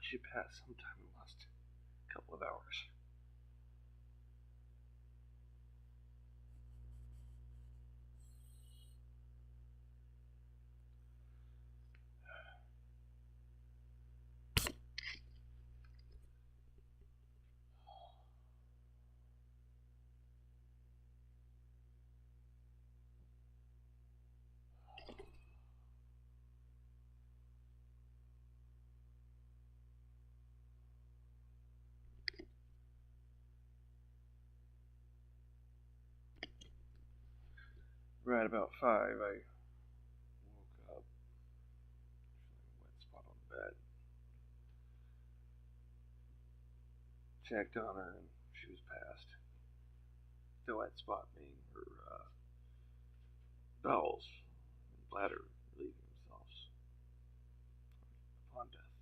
She passed sometime in the last couple of hours. Right about 5, I woke up, feeling a wet spot on the bed. Checked on her, and she was passed. The wet spot being her bowels and bladder relieving themselves upon death.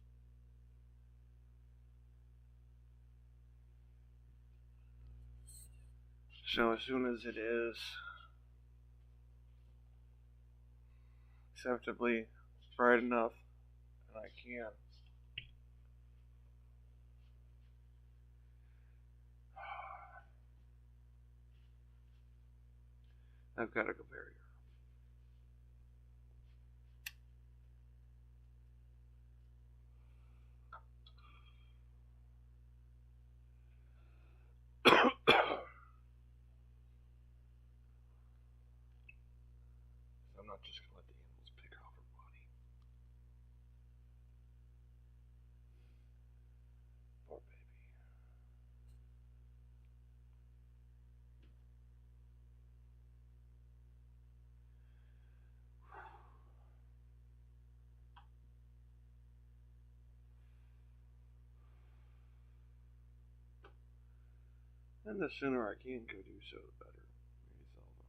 So as soon as it is acceptably bright enough, and I can, I've got to go bury her. I'm not just gonna let the animals pick off her body. Poor baby. And the sooner I can go do so, the better. Maybe so.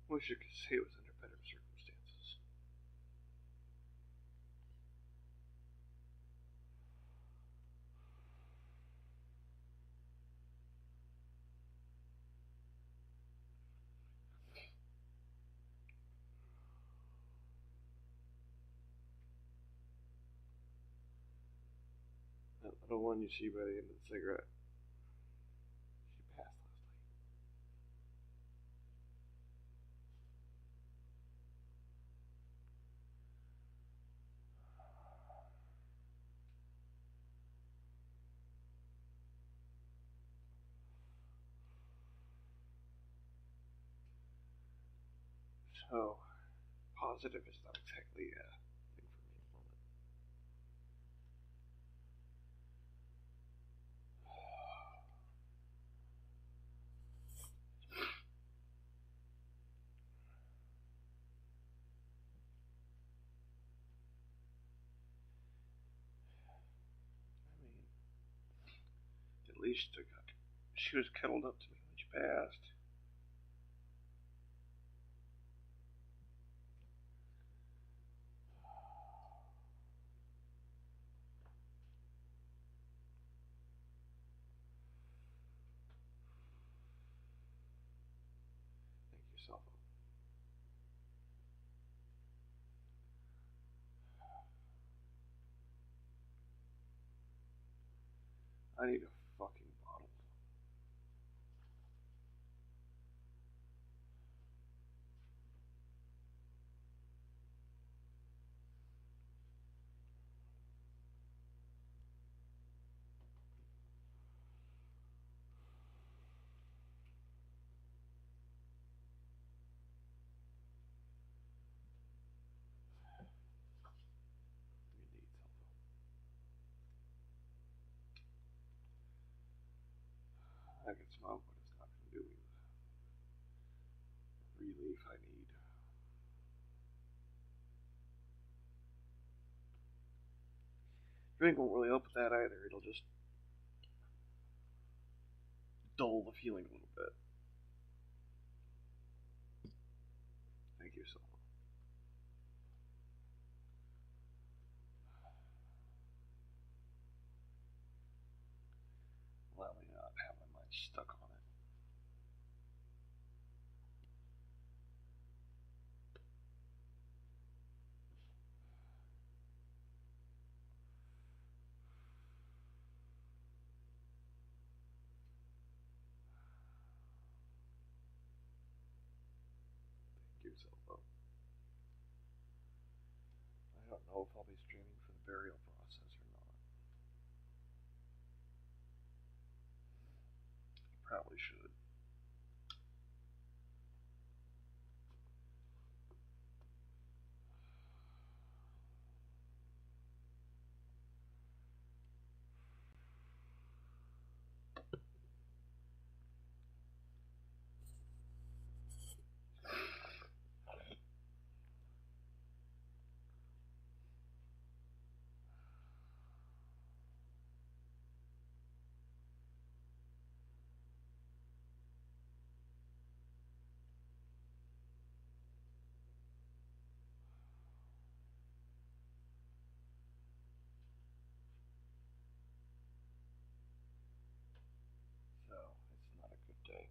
Wish I could say it was under better circumstances. That little one you see by the end of the cigarette, she passed last night. So, positive is not exactly a thing for me at the moment. I mean, at least she was cuddled up to me when she passed. Thank yourself up. I need a fucking bottle. You need self help. I can smoke, but it's not going to do me the relief I need. Drink won't really help with that either. It'll just dull the feeling a little bit. Thank you so much. Allow me stuck on it. Thank you, Silvo. I don't know if I'll be streaming for the burial process or not. Probably should. So, it's not a good day.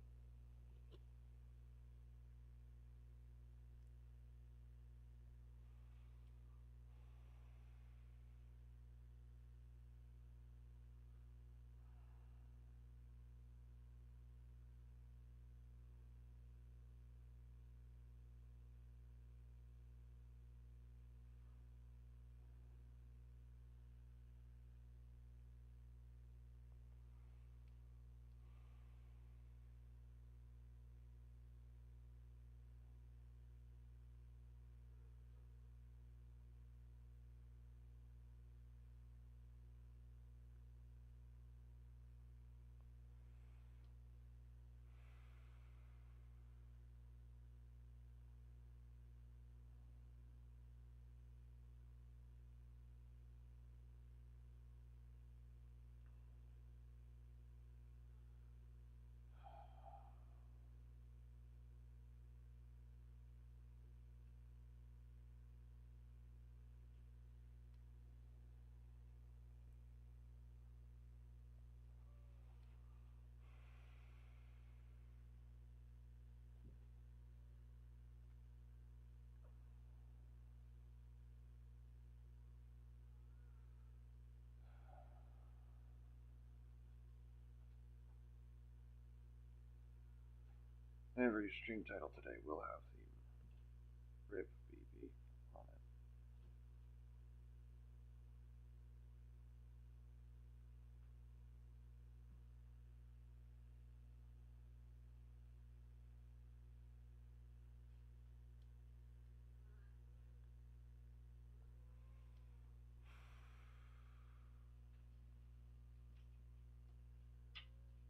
Every stream title today will have the RIP Bebe on it.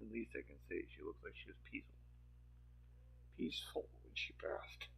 At least I can say she looks like she was peaceful. Peaceful when she passed.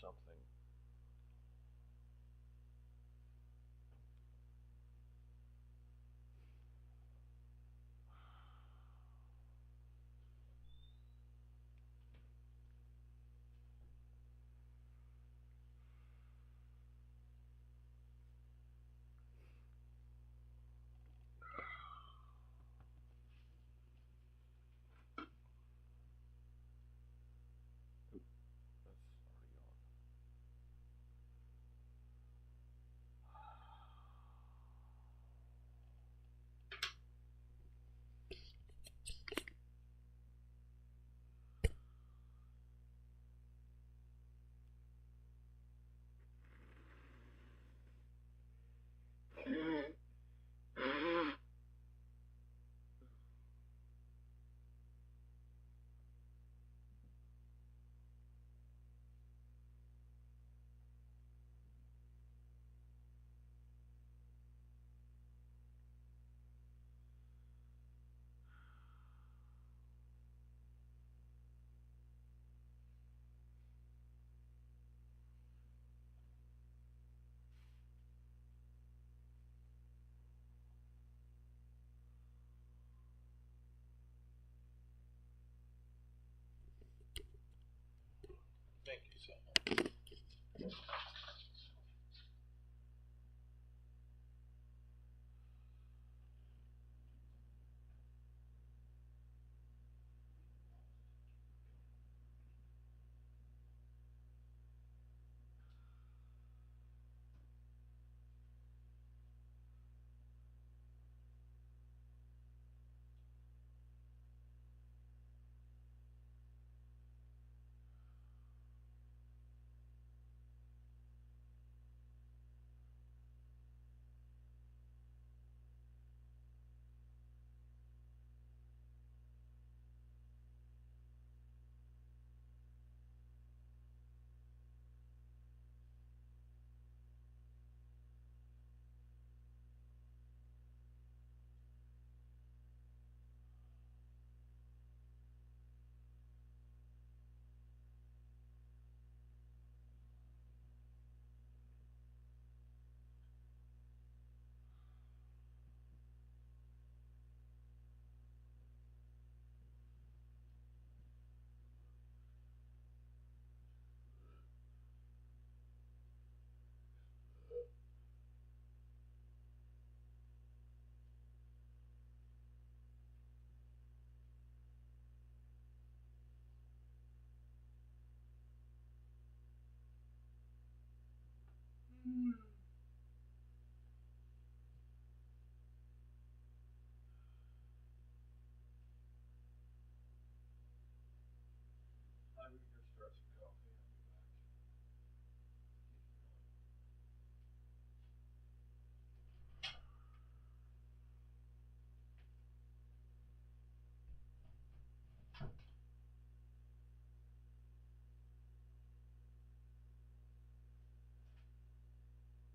something. Oop, that's already on. Thank you so much. I'm going to go start some coffee. I'll be back.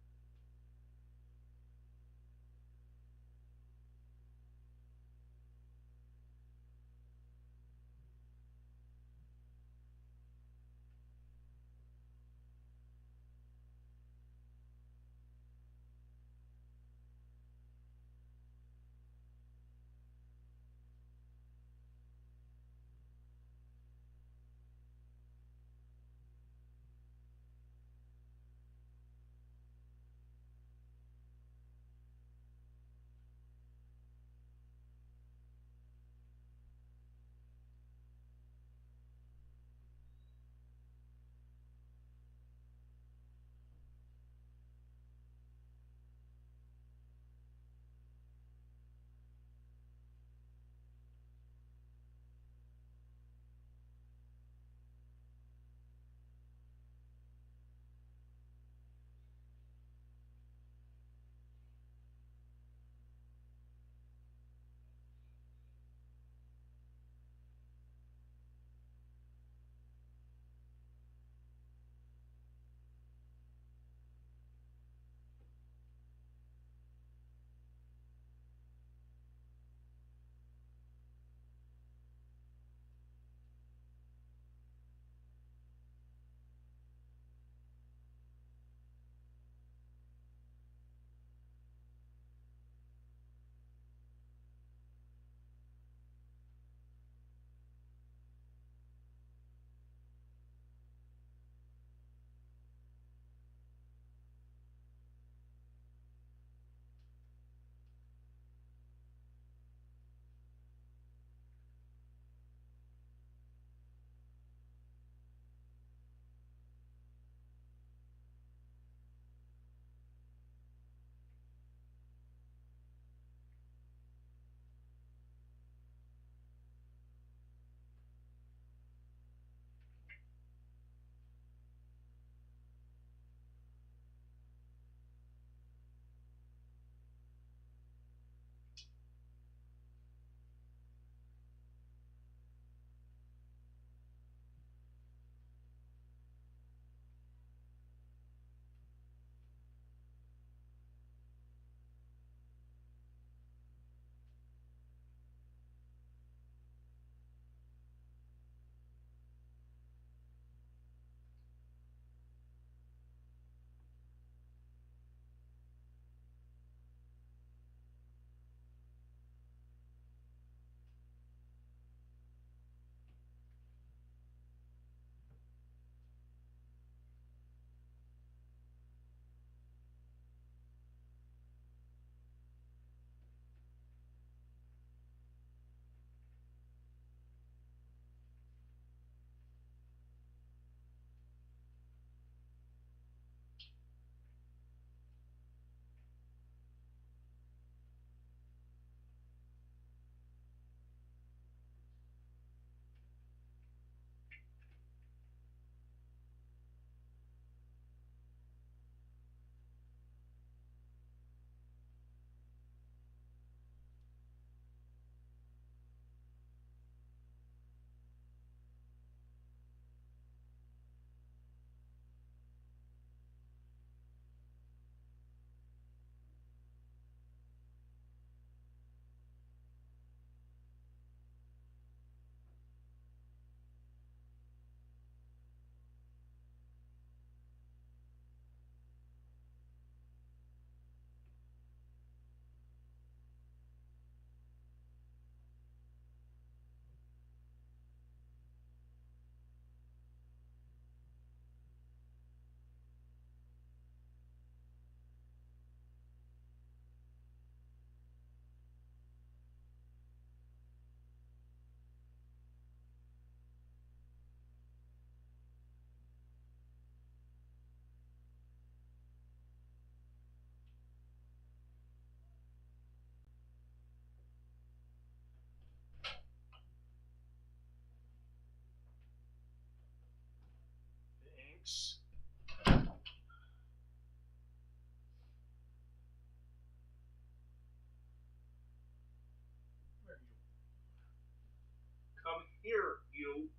Here, you.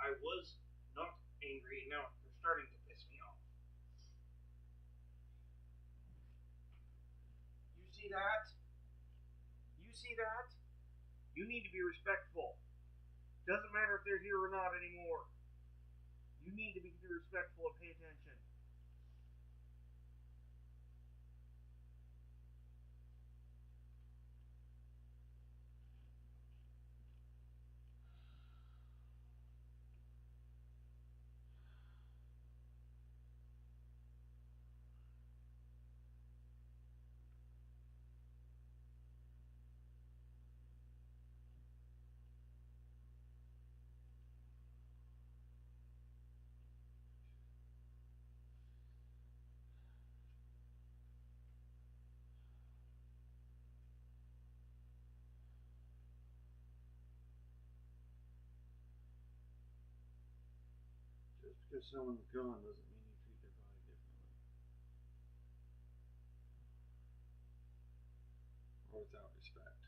I was not angry, and now you're starting to piss me off. You see that? You see that? You need to be respectful. Doesn't matter if they're here or not anymore. You need to be respectful and pay attention. Just because someone's gone doesn't mean you treat their body differently or without respect.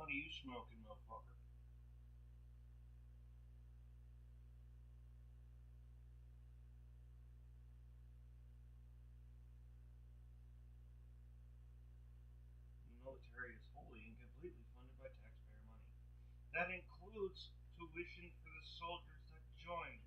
What are you smoking, motherfucker? The military is wholly and completely funded by taxpayer money. That includes tuition for the soldiers that join.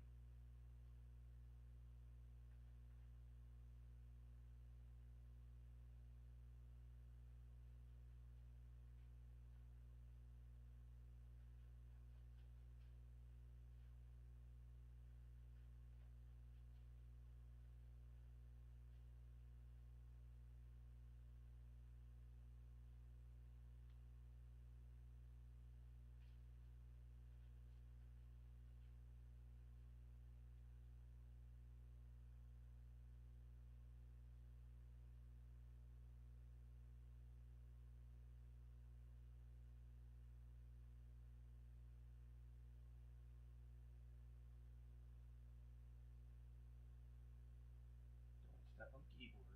Don't step on the keyboard.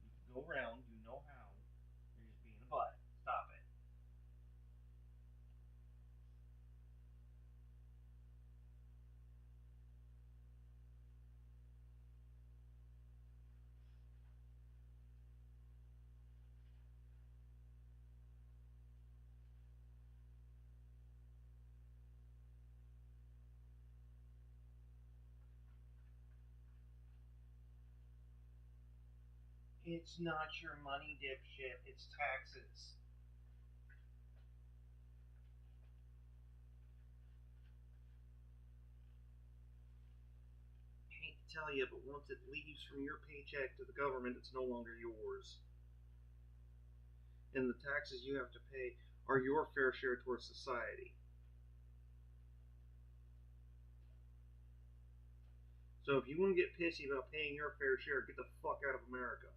You can go around, you know how. You're just being a butt. Stop it. It's not your money, dipshit. It's taxes. I hate to tell you, but once it leaves from your paycheck to the government, it's no longer yours. And the taxes you have to pay are your fair share towards society. So if you want to get pissy about paying your fair share, get the fuck out of America.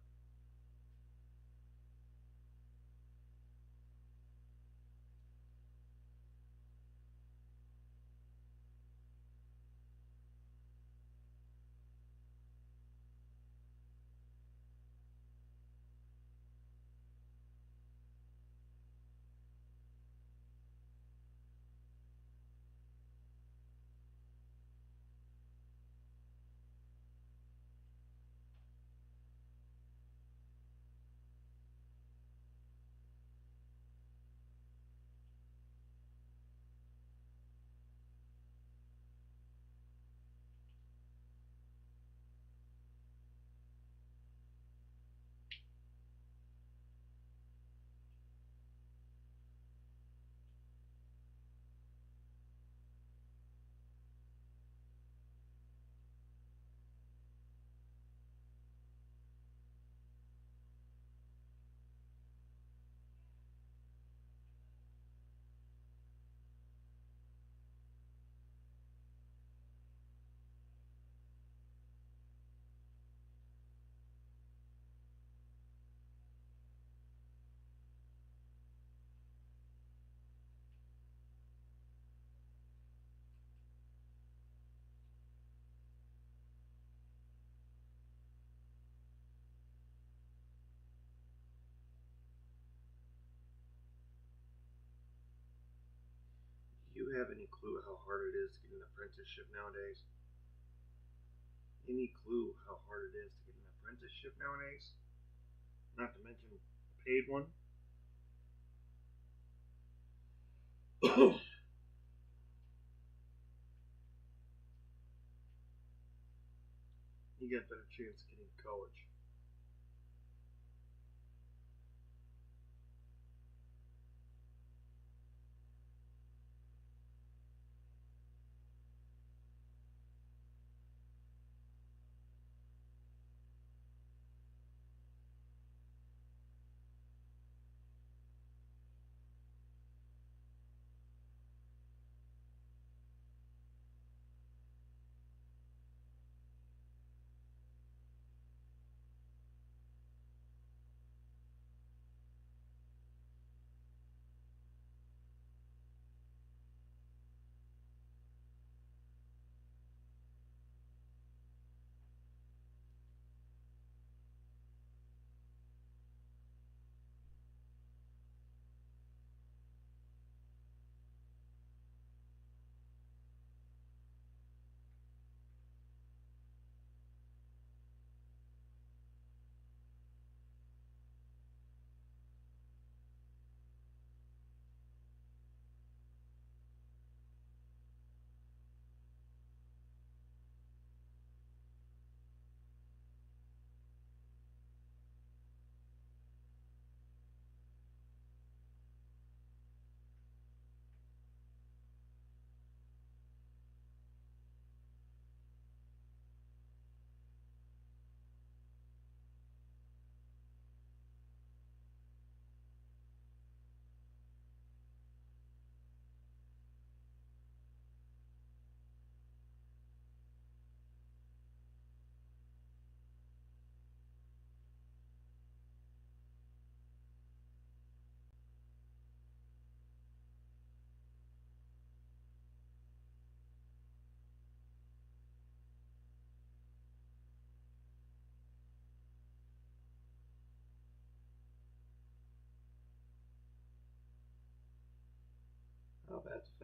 Do you have any clue how hard it is to get an apprenticeship nowadays? Any clue how hard it is to get an apprenticeship nowadays? Not to mention a paid one. You got a better chance of getting to college.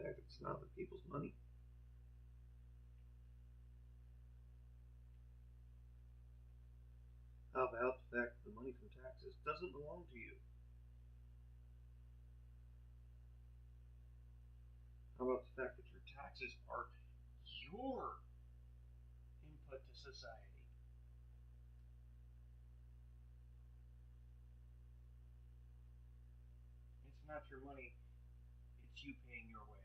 fact that it's not the people's money? How about the fact that the money from taxes doesn't belong to you? How about the fact that your taxes are your input to society? It's not your money, it's you paying your way.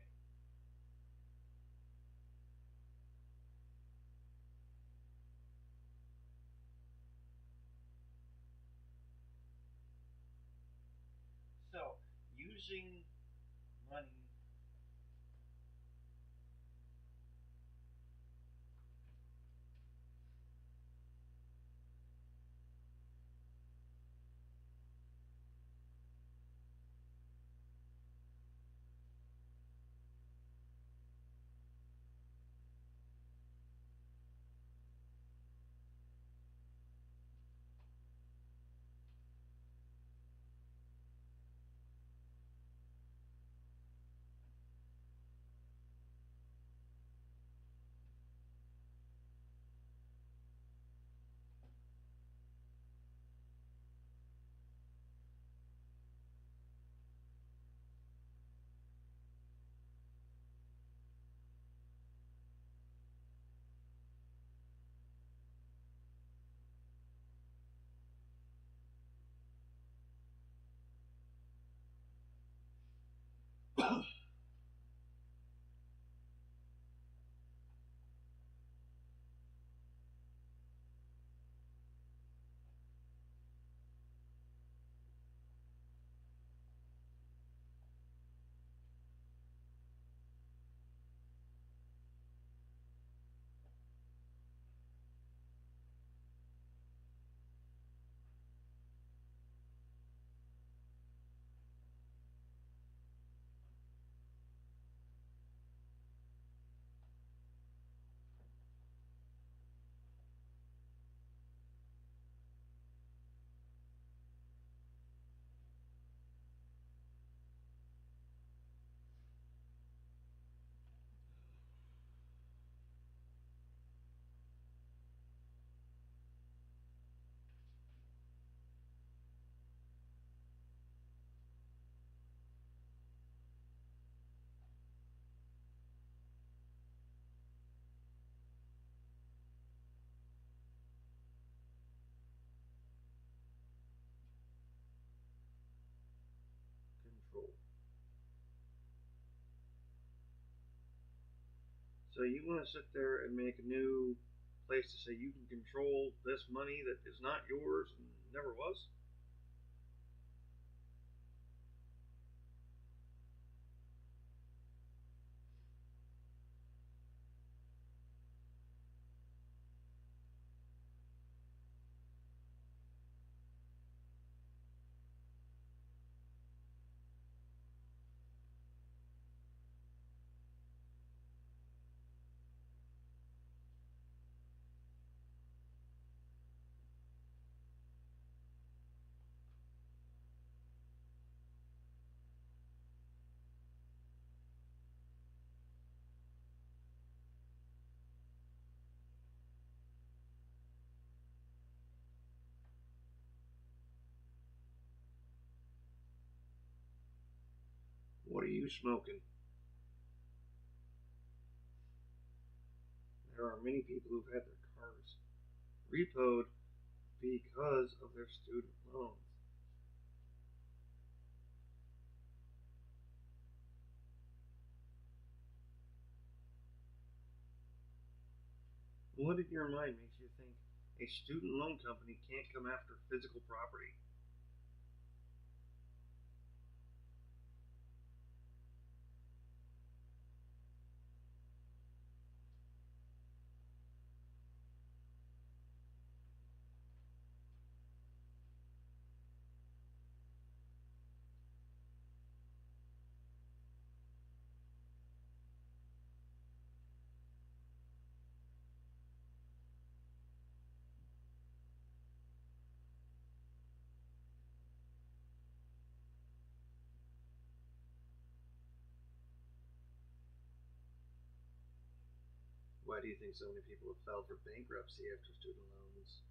So, using money control. So you want to sit there and make a new place to say you can control this money that is not yours and never was? What are you smoking? There are many people who've had their cars repoed because of their student loans. What in your mind makes you think a student loan company can't come after physical property? Why do you think so many people have filed for bankruptcy after student loans?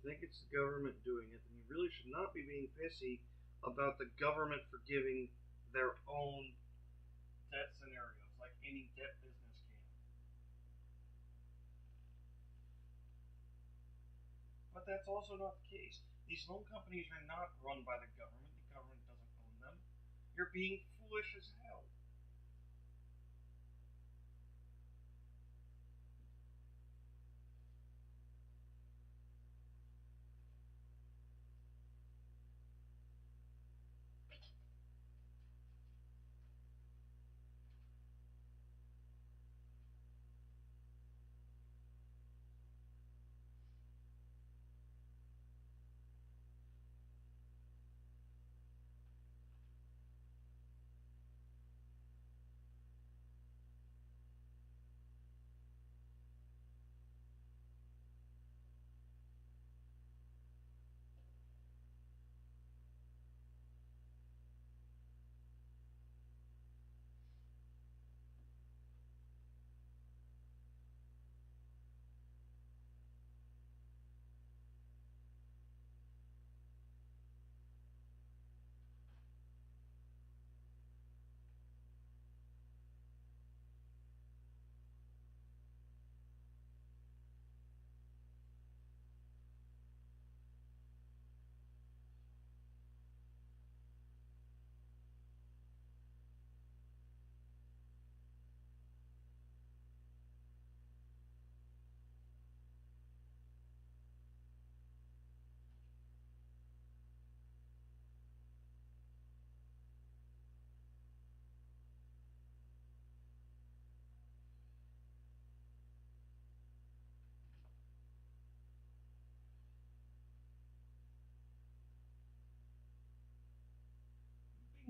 think it's the government doing it, then you really should not be being pissy about the government forgiving their own debt scenarios, like any debt business can. But that's also not the case. These loan companies are not run by the government. The government doesn't own them. You're being foolish as hell.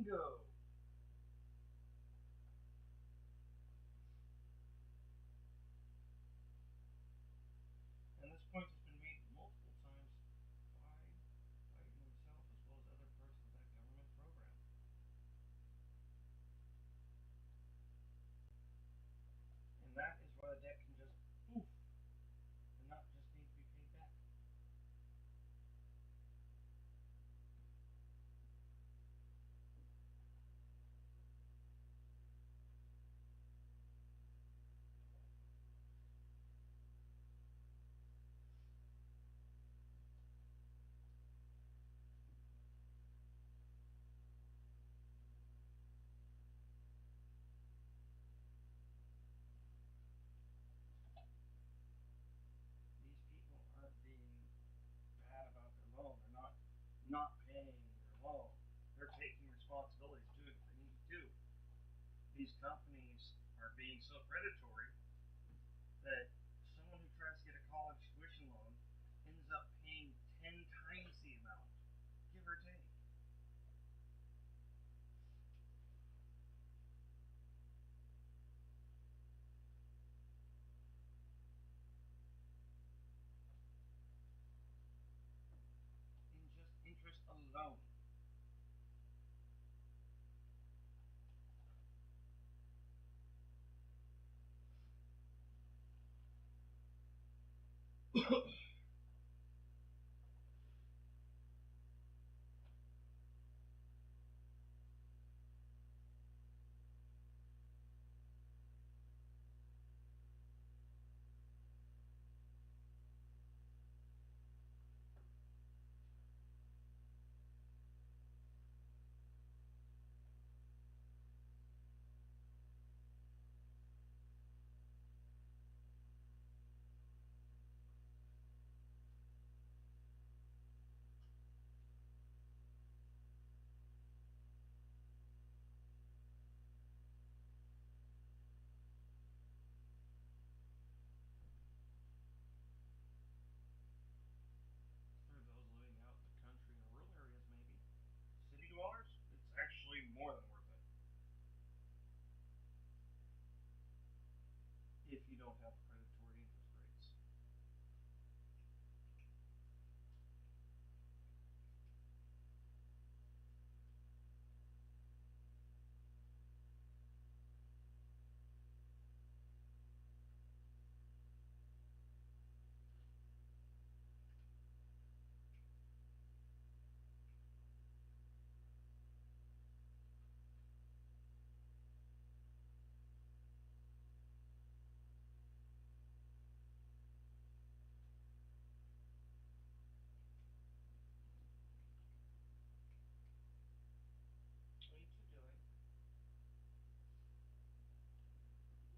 Bingo! And this point has been made multiple times by Biden himself as well as other parts of that government program. And that is why the debt can just poof and not just need to be paid back. These people aren't being bad about their loan. They're not paying their loan. They're taking responsibility, doing what they need to do. These companies are being so predatory that someone who tries to get a college tuition loan ends up paying 10 times the amount, give or take. In just interest alone.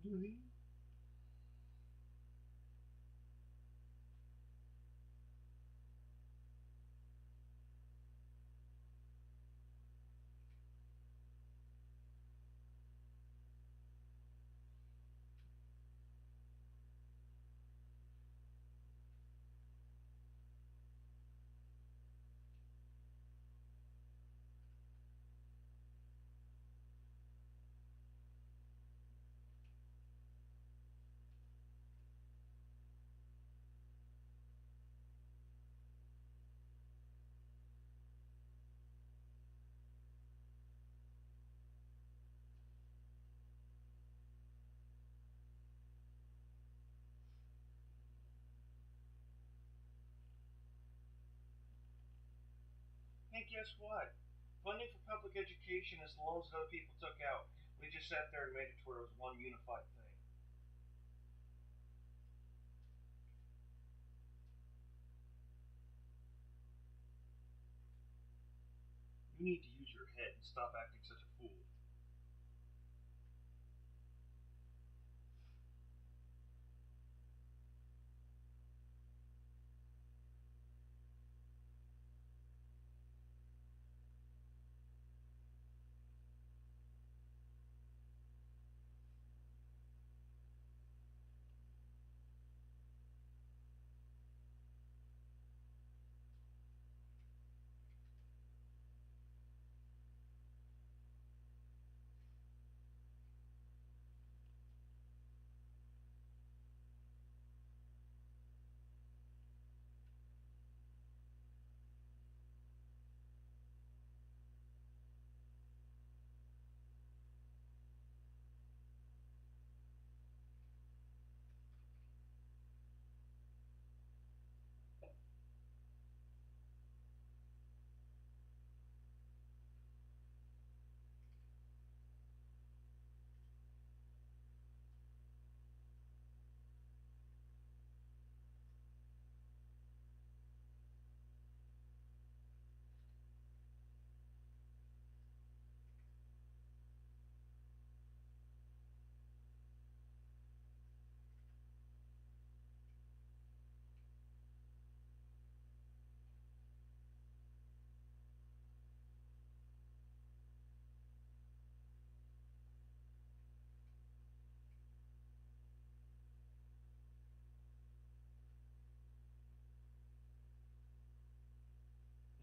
Hey, guess what? Funding for public education is the loans that other people took out. We just sat there and made it to where it was one unified thing. You need to use your head and stop acting such a fool.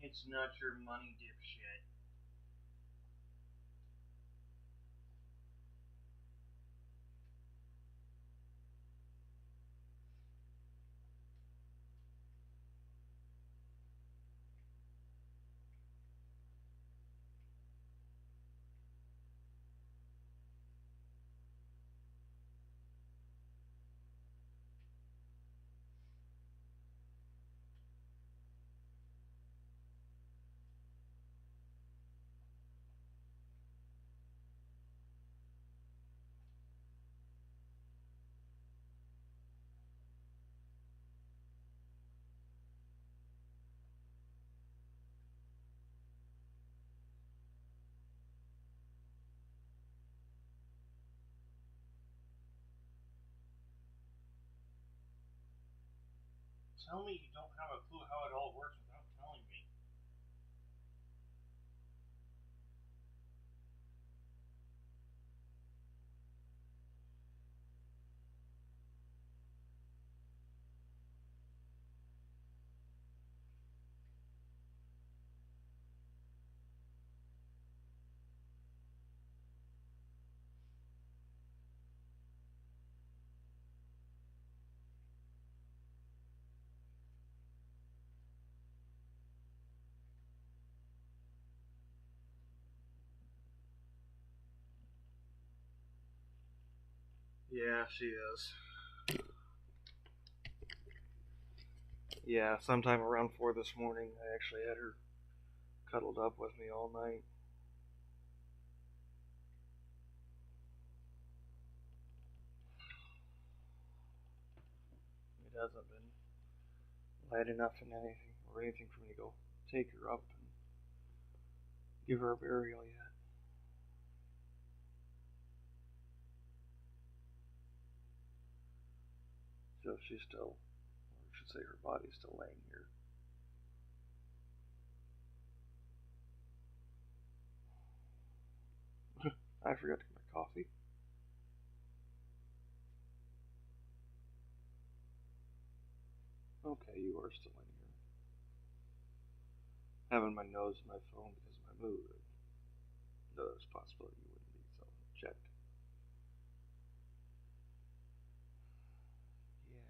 It's not your money, dipshit. Tell me you don't have a clue how it all works without telling me. Yeah, she is. Yeah, sometime around 4 this morning, I actually had her cuddled up with me all night. It hasn't been light enough in anything or anything for me to go take her up and give her a burial yet. though she's still, or I should say her body's still laying here. I forgot to get my coffee. Okay, you are still in here. Having my nose in my phone because of my mood. No, there's a possibility you wouldn't be, so checked. Yeah.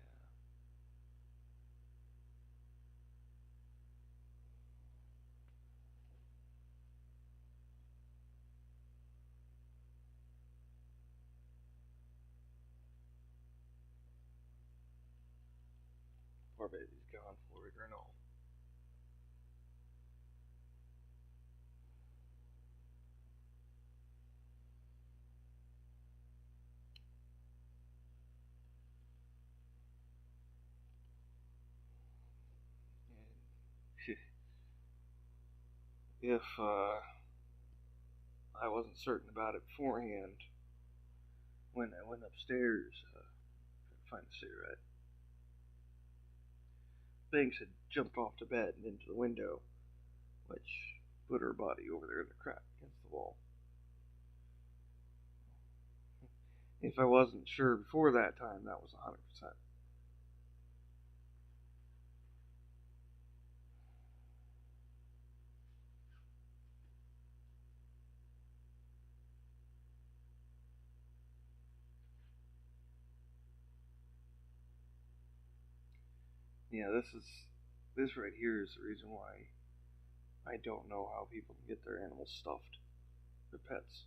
Poor baby's gone, Florida and all. And if I wasn't certain about it beforehand, when I went upstairs to find a cigarette, Banks had jumped off the bed and into the window, which put her body over there in the crack against the wall. If I wasn't sure before that time, that was 100%. Yeah, this right here is the reason why I don't know how people can get their animals stuffed, their pets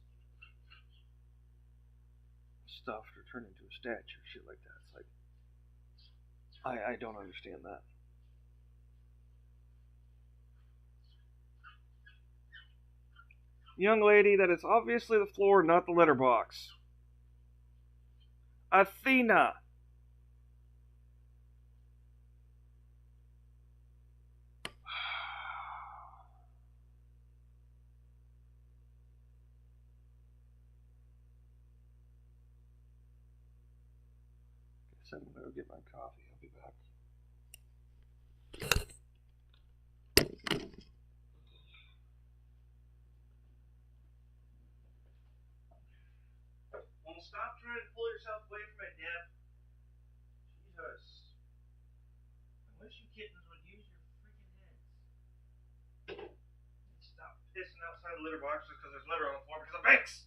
stuffed or turned into a statue, shit like that. It's like I don't understand that. Young lady, that is obviously the floor, not the litter box. Athena. Guess I'm gonna go get my coffee. I'll be back. Well, stop trying to pull yourself away from it, Deb. Jesus. I wish you kittens would use your freaking heads. Stop pissing outside the litter box just because there's litter on the floor because of Banks.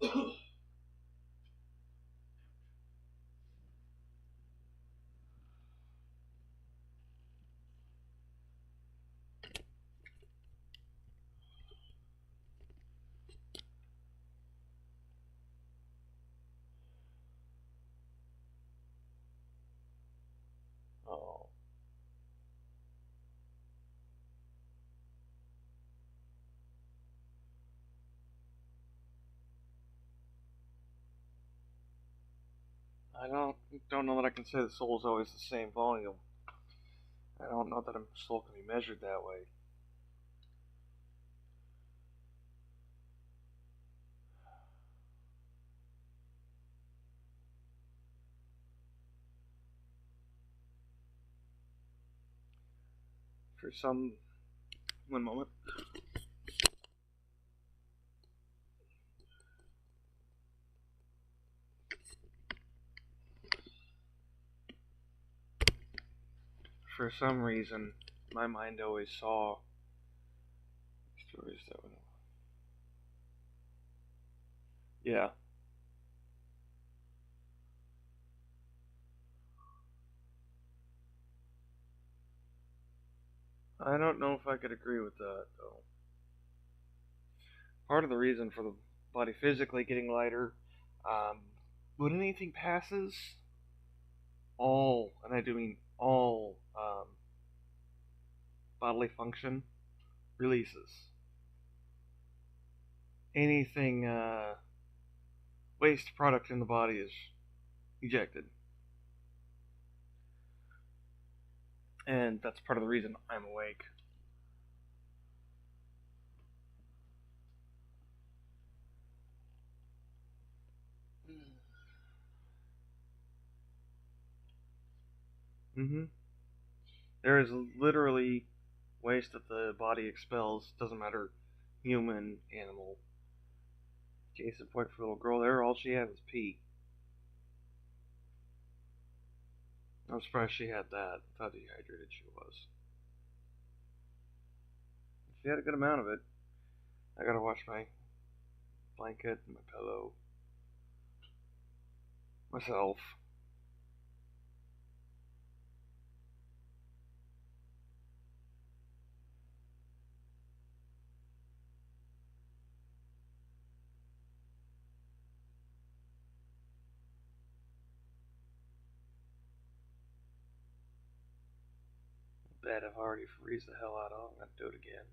Oh. I don't know that I can say the soul is always the same volume. I don't know that a soul can be measured that way. For some, one moment. For some reason, my mind always saw stories that would. Yeah. I don't know if I could agree with that, though. Part of the reason for the body physically getting lighter, um, when anything passes, and I do mean all, bodily function releases. Anything, waste product in the body is ejected. And that's part of the reason I'm awake. Mm-hmm. There is literally waste that the body expels. Doesn't matter, human, animal. Case in point for a little girl there, all she had was pee. I'm surprised she had that. How dehydrated she was. She had a good amount of it. I gotta wash my blanket and my pillow myself. Bed I've already freezed the hell out of. I'm gonna do it again.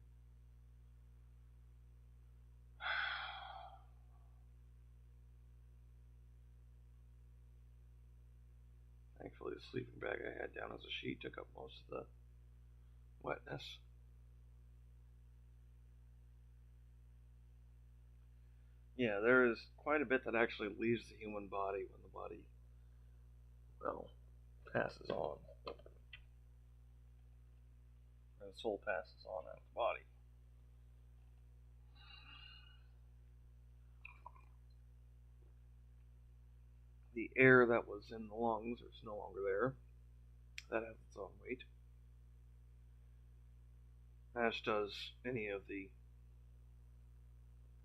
Thankfully, the sleeping bag I had down as a sheet took up most of the wetness. Yeah, there is quite a bit that actually leaves the human body when the body, well, passes on. Or the soul passes on out of the body. The air that was in the lungs is no longer there. That has its own weight. As does any of the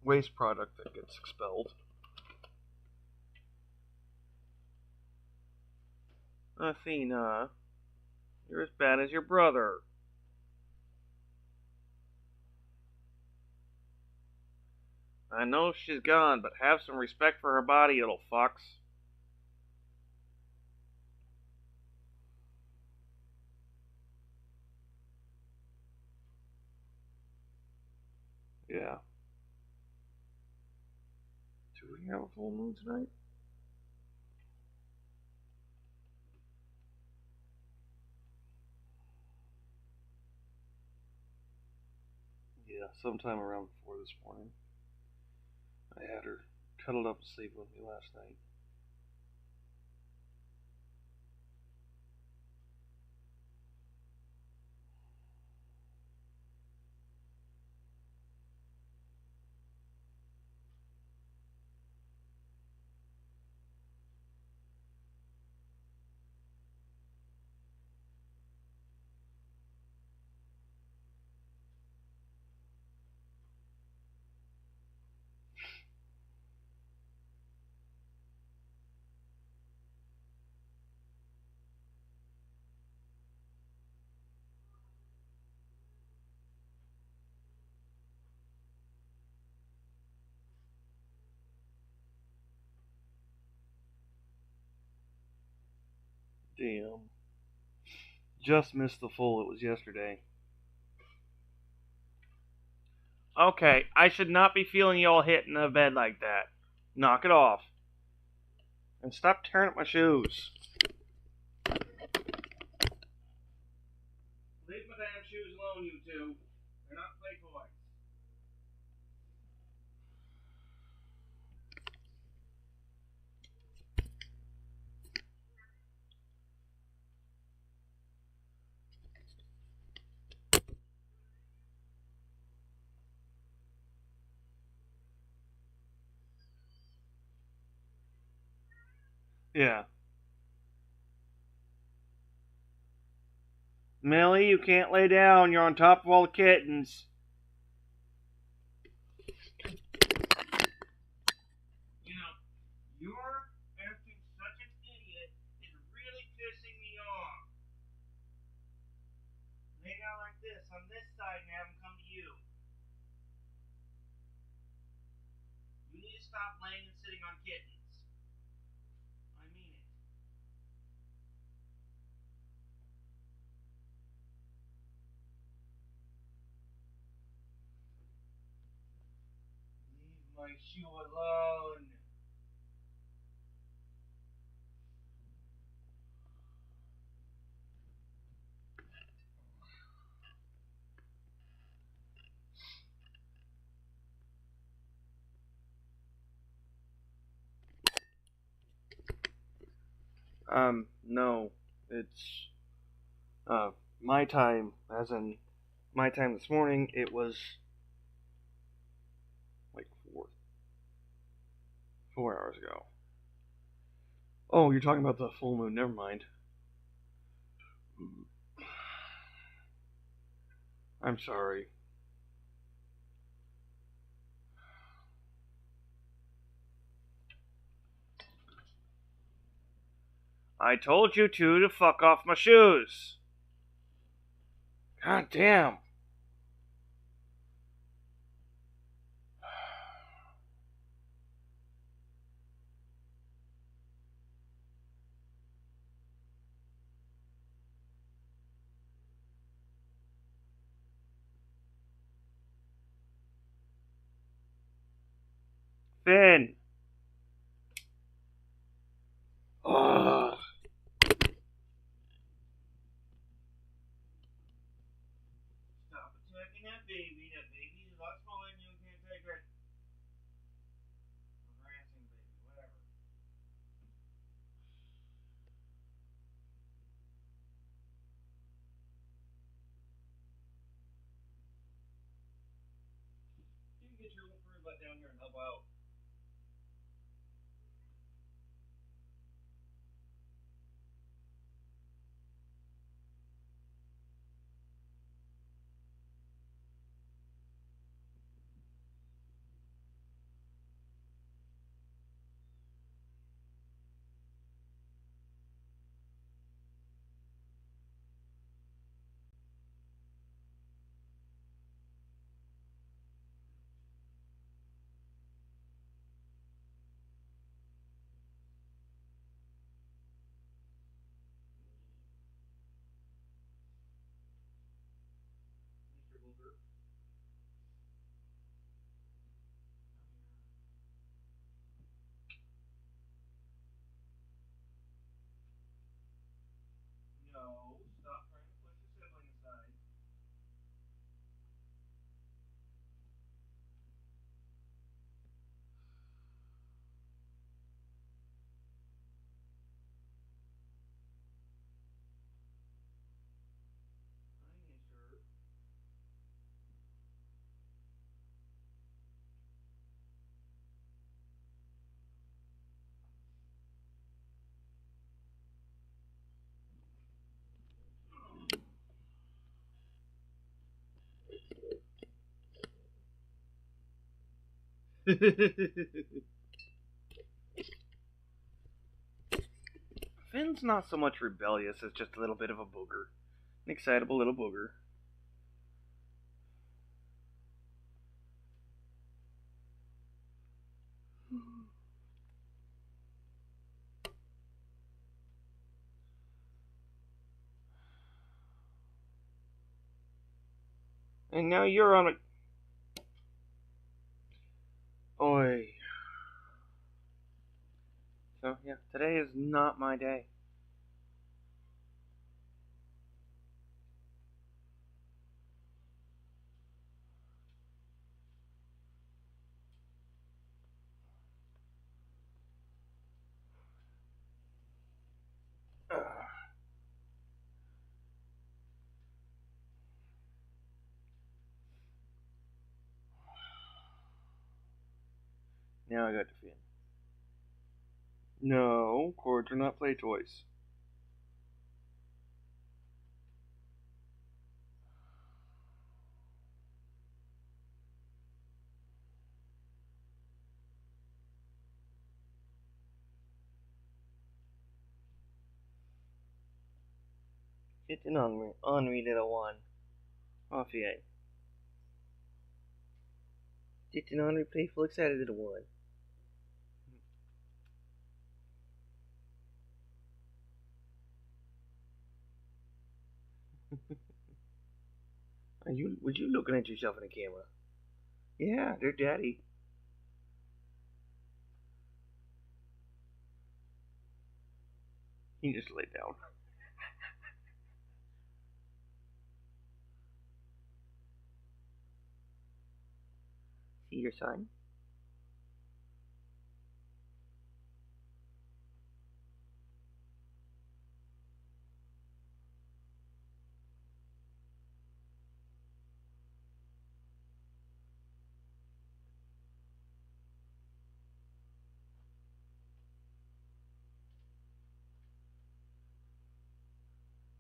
waste product that gets expelled. Athena, you're as bad as your brother. I know she's gone, but have some respect for her body, you little fox. Yeah. Do we have a full moon tonight? Yeah, sometime around 4 this morning. I had her cuddled up asleep with me last night. Damn. Just missed the full. It was yesterday. Okay, I should not be feeling you all hitting the bed like that. Knock it off. And stop tearing up my shoes. Leave my damn shoes alone, you two. They're not play toys. Yeah. Millie, you can't lay down. You're on top of all the kittens. You know, you're acting such an idiot is really pissing me off. Lay down like this on this side and have them come to you. You need to stop laying and sitting on kittens. I mean it. Leave my shoe alone. No. It's, my time, as in my time this morning, it was like 4 hours ago. Oh, you're talking about the full moon. Never mind. I'm sorry. I told you two to fuck off my shoes. God damn. Finn. Ugh. Stop attacking that baby. That baby's a lot smaller than you and can't take it. Harassing baby, whatever. You can get your little butt down here and help out. Mr. Booger. No, stop trying to push your sibling aside. Hi, mister. Finn's not so much rebellious as just a little bit of a booger. An excitable little booger. And now you're on a. Oi. So, yeah, today is not my day. Now I got to fin. No, cords are not play toys. Sitting on me, little one. Off you ain't. Sitting on me, playful, excited little one. Was you looking at yourself in the camera? Yeah, they're daddy. He just laid down. See your son?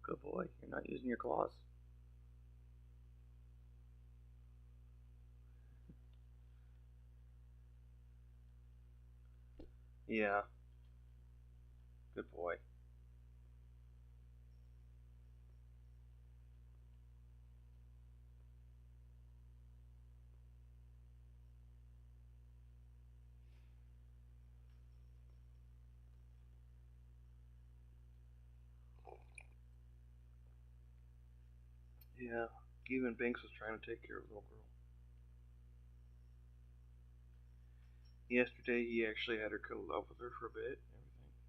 Good boy. You're not using your claws. Yeah. Good boy. Yeah. Even Banks was trying to take care of the little girl. Yesterday, he actually had her cuddled up with her for a bit. Everything.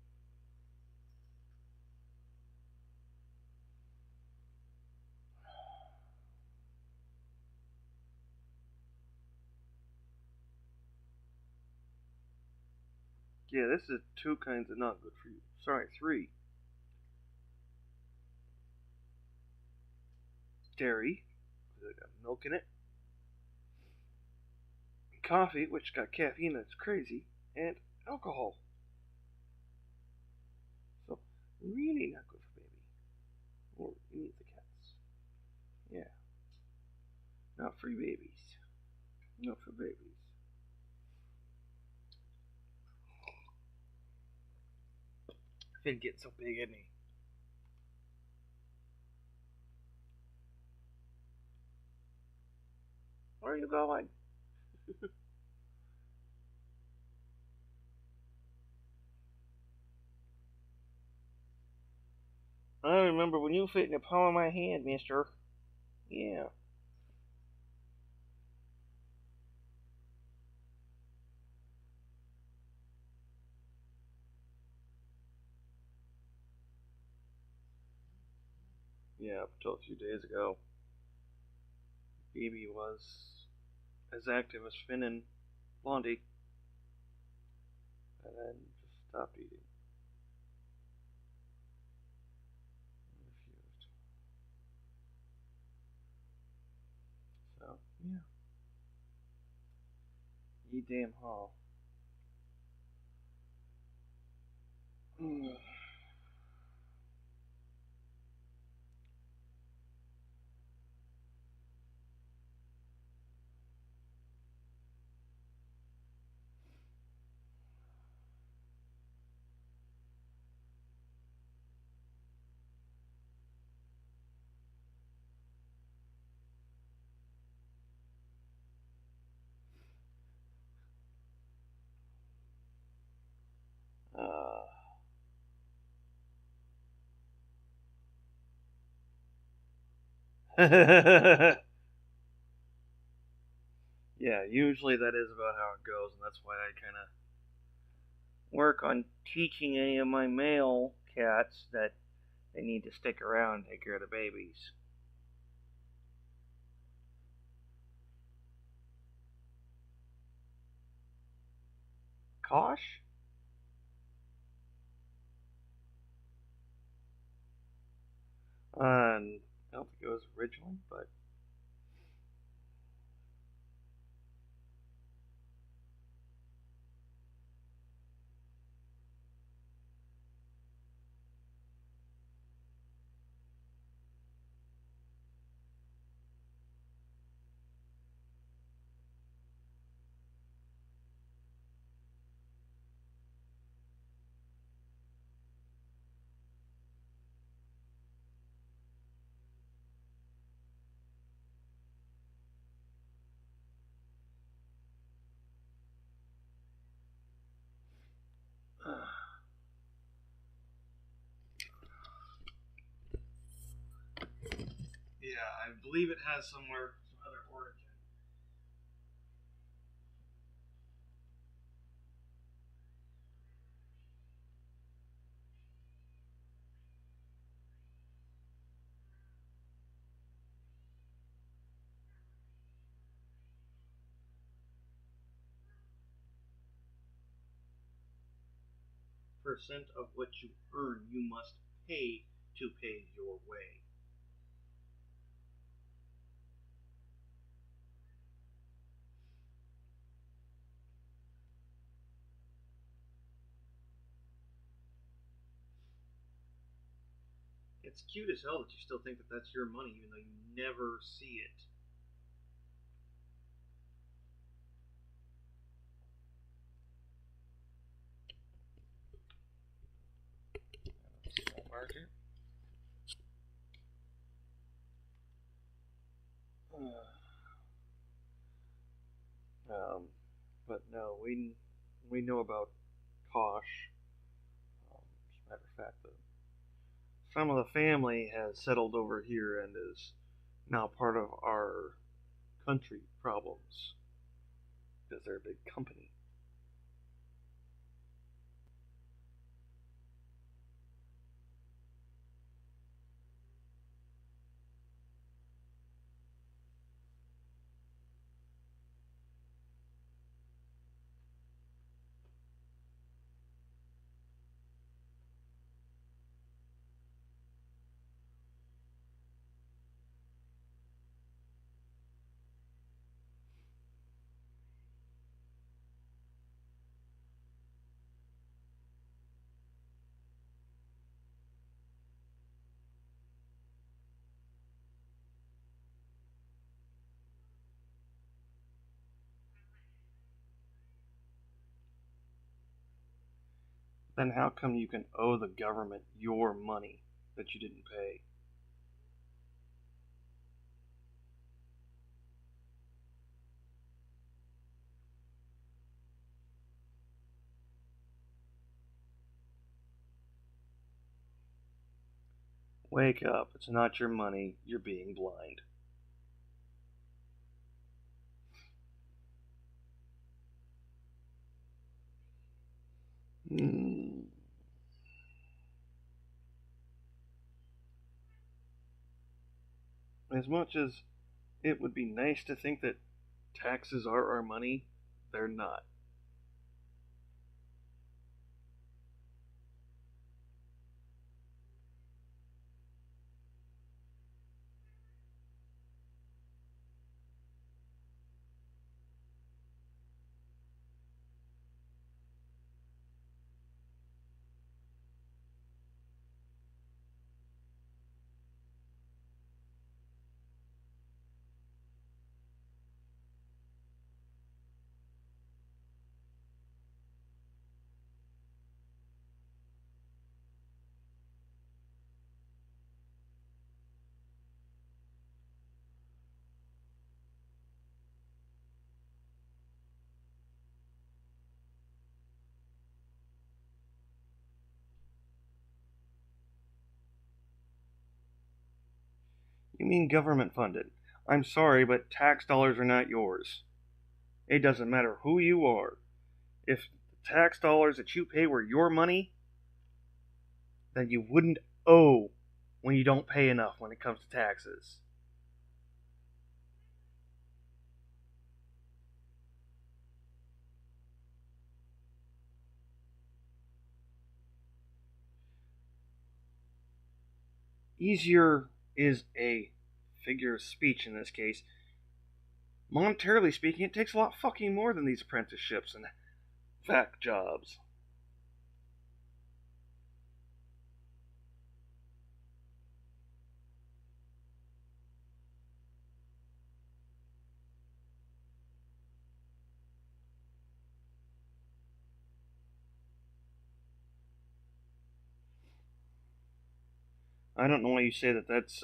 Yeah, this is two kinds of not good for you. Sorry, three. Dairy, because it got milk in it. Coffee, which got caffeine that's crazy. And alcohol. So, really not good for baby. Or any of the cats. Yeah. Not for babies. Not for babies. Finn getting so big, isn't he? Where are you going? I remember when you fit in the palm of my hand, mister. Yeah. Yeah, up until a few days ago, Bebe was as active as Finn and Blondie, and then just stopped eating. Refused. So, yeah. Ye damn hall. uh, Yeah, usually that is about how it goes, and that's why I kind of work on teaching any of my male cats that they need to stick around and take care of the babies. Kosh? I don't think it was originally, but yeah, I believe it has somewhere some other origin. Percent of what you earn, you must pay to pay your way. It's cute as hell that you still think that that's your money, even though you never see it. Small market. Um, but no, we know about Kosh. As a matter of fact, some of the family has settled over here and is now part of our country problems because they're a big company. Then how come you can owe the government your money that you didn't pay? Wake up. It's not your money. You're being blind. Mm. As much as it would be nice to think that taxes are our money, they're not. You mean government funded? I'm sorry, but tax dollars are not yours. It doesn't matter who you are. If the tax dollars that you pay were your money, then you wouldn't owe when you don't pay enough when it comes to taxes. Easier is a figure of speech in this case. Monetarily speaking, it takes a lot fucking more than these apprenticeships and vac jobs. I don't know why you say that that's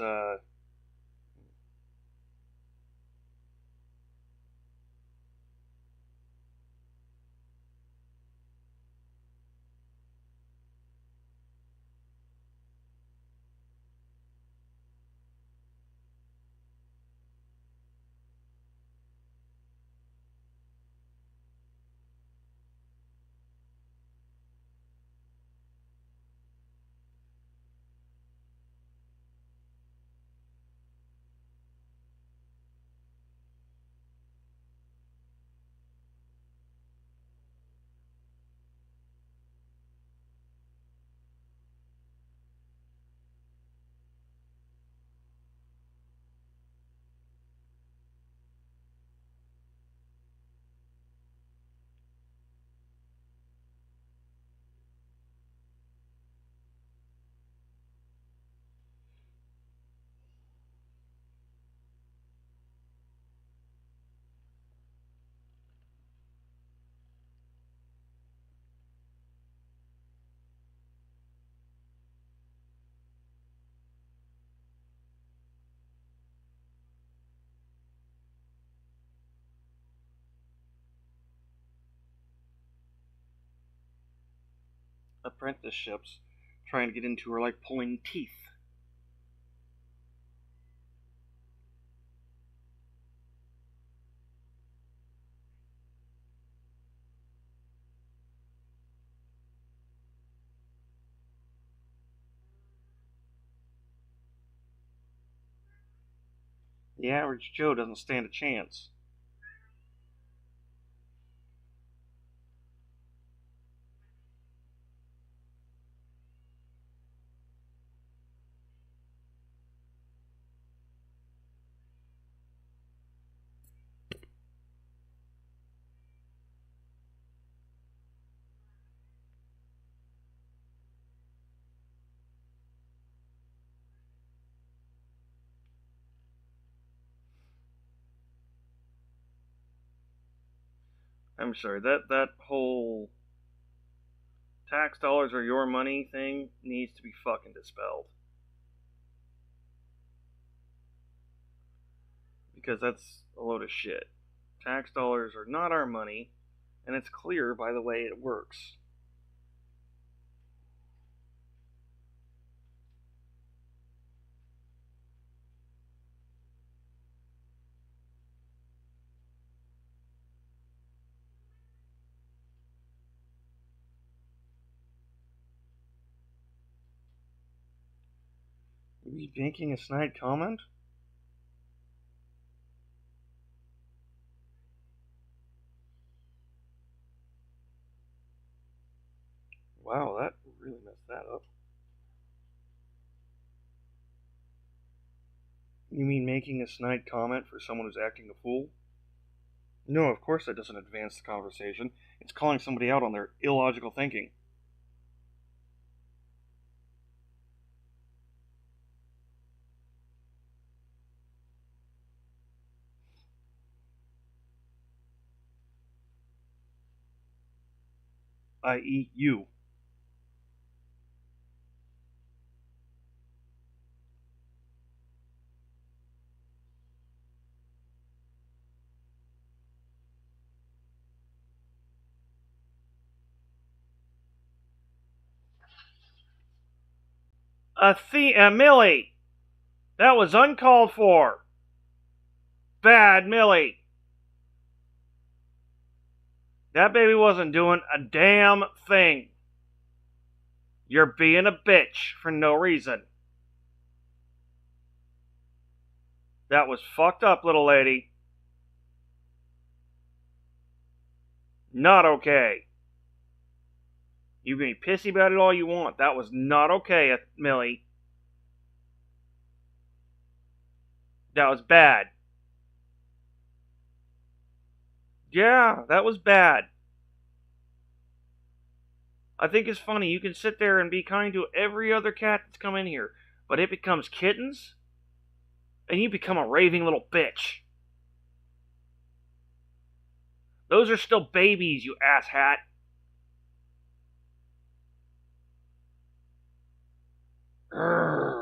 apprenticeships trying to get into are like pulling teeth. The average Joe doesn't stand a chance. I'm sorry, that whole tax dollars are your money thing needs to be fucking dispelled. Because that's a load of shit. Tax dollars are not our money, and it's clear by the way it works. Are you making a snide comment? Wow, that really messed that up. You mean making a snide comment for someone who's acting a fool? No, of course that doesn't advance the conversation. It's calling somebody out on their illogical thinking. I.e., you. Millie! That was uncalled for! Bad Millie! That baby wasn't doing a damn thing. You're being a bitch for no reason. That was fucked up, little lady. Not okay. You can be pissy about it all you want. That was not okay, Millie. That was bad. Yeah, that was bad. I think it's funny. You can sit there and be kind to every other cat that's come in here, but it becomes kittens, and you become a raving little bitch. Those are still babies, you asshat. Urgh.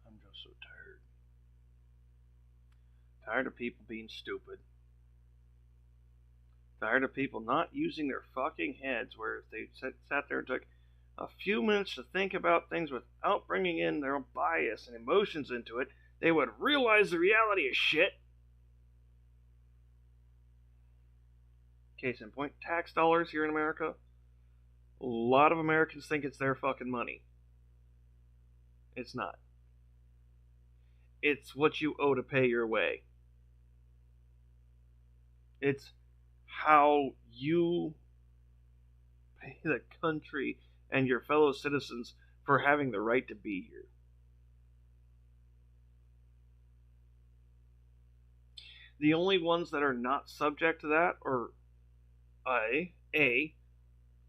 I'm just so tired. Tired of people being stupid. Tired of people not using their fucking heads, where if they sat there and took a few minutes to think about things without bringing in their own bias and emotions into it, they would realize the reality of shit. Case in point, tax dollars here in America. A lot of Americans think it's their fucking money. It's not. It's what you owe to pay your way. It's how you pay the country and your fellow citizens for having the right to be here. The only ones that are not subject to that are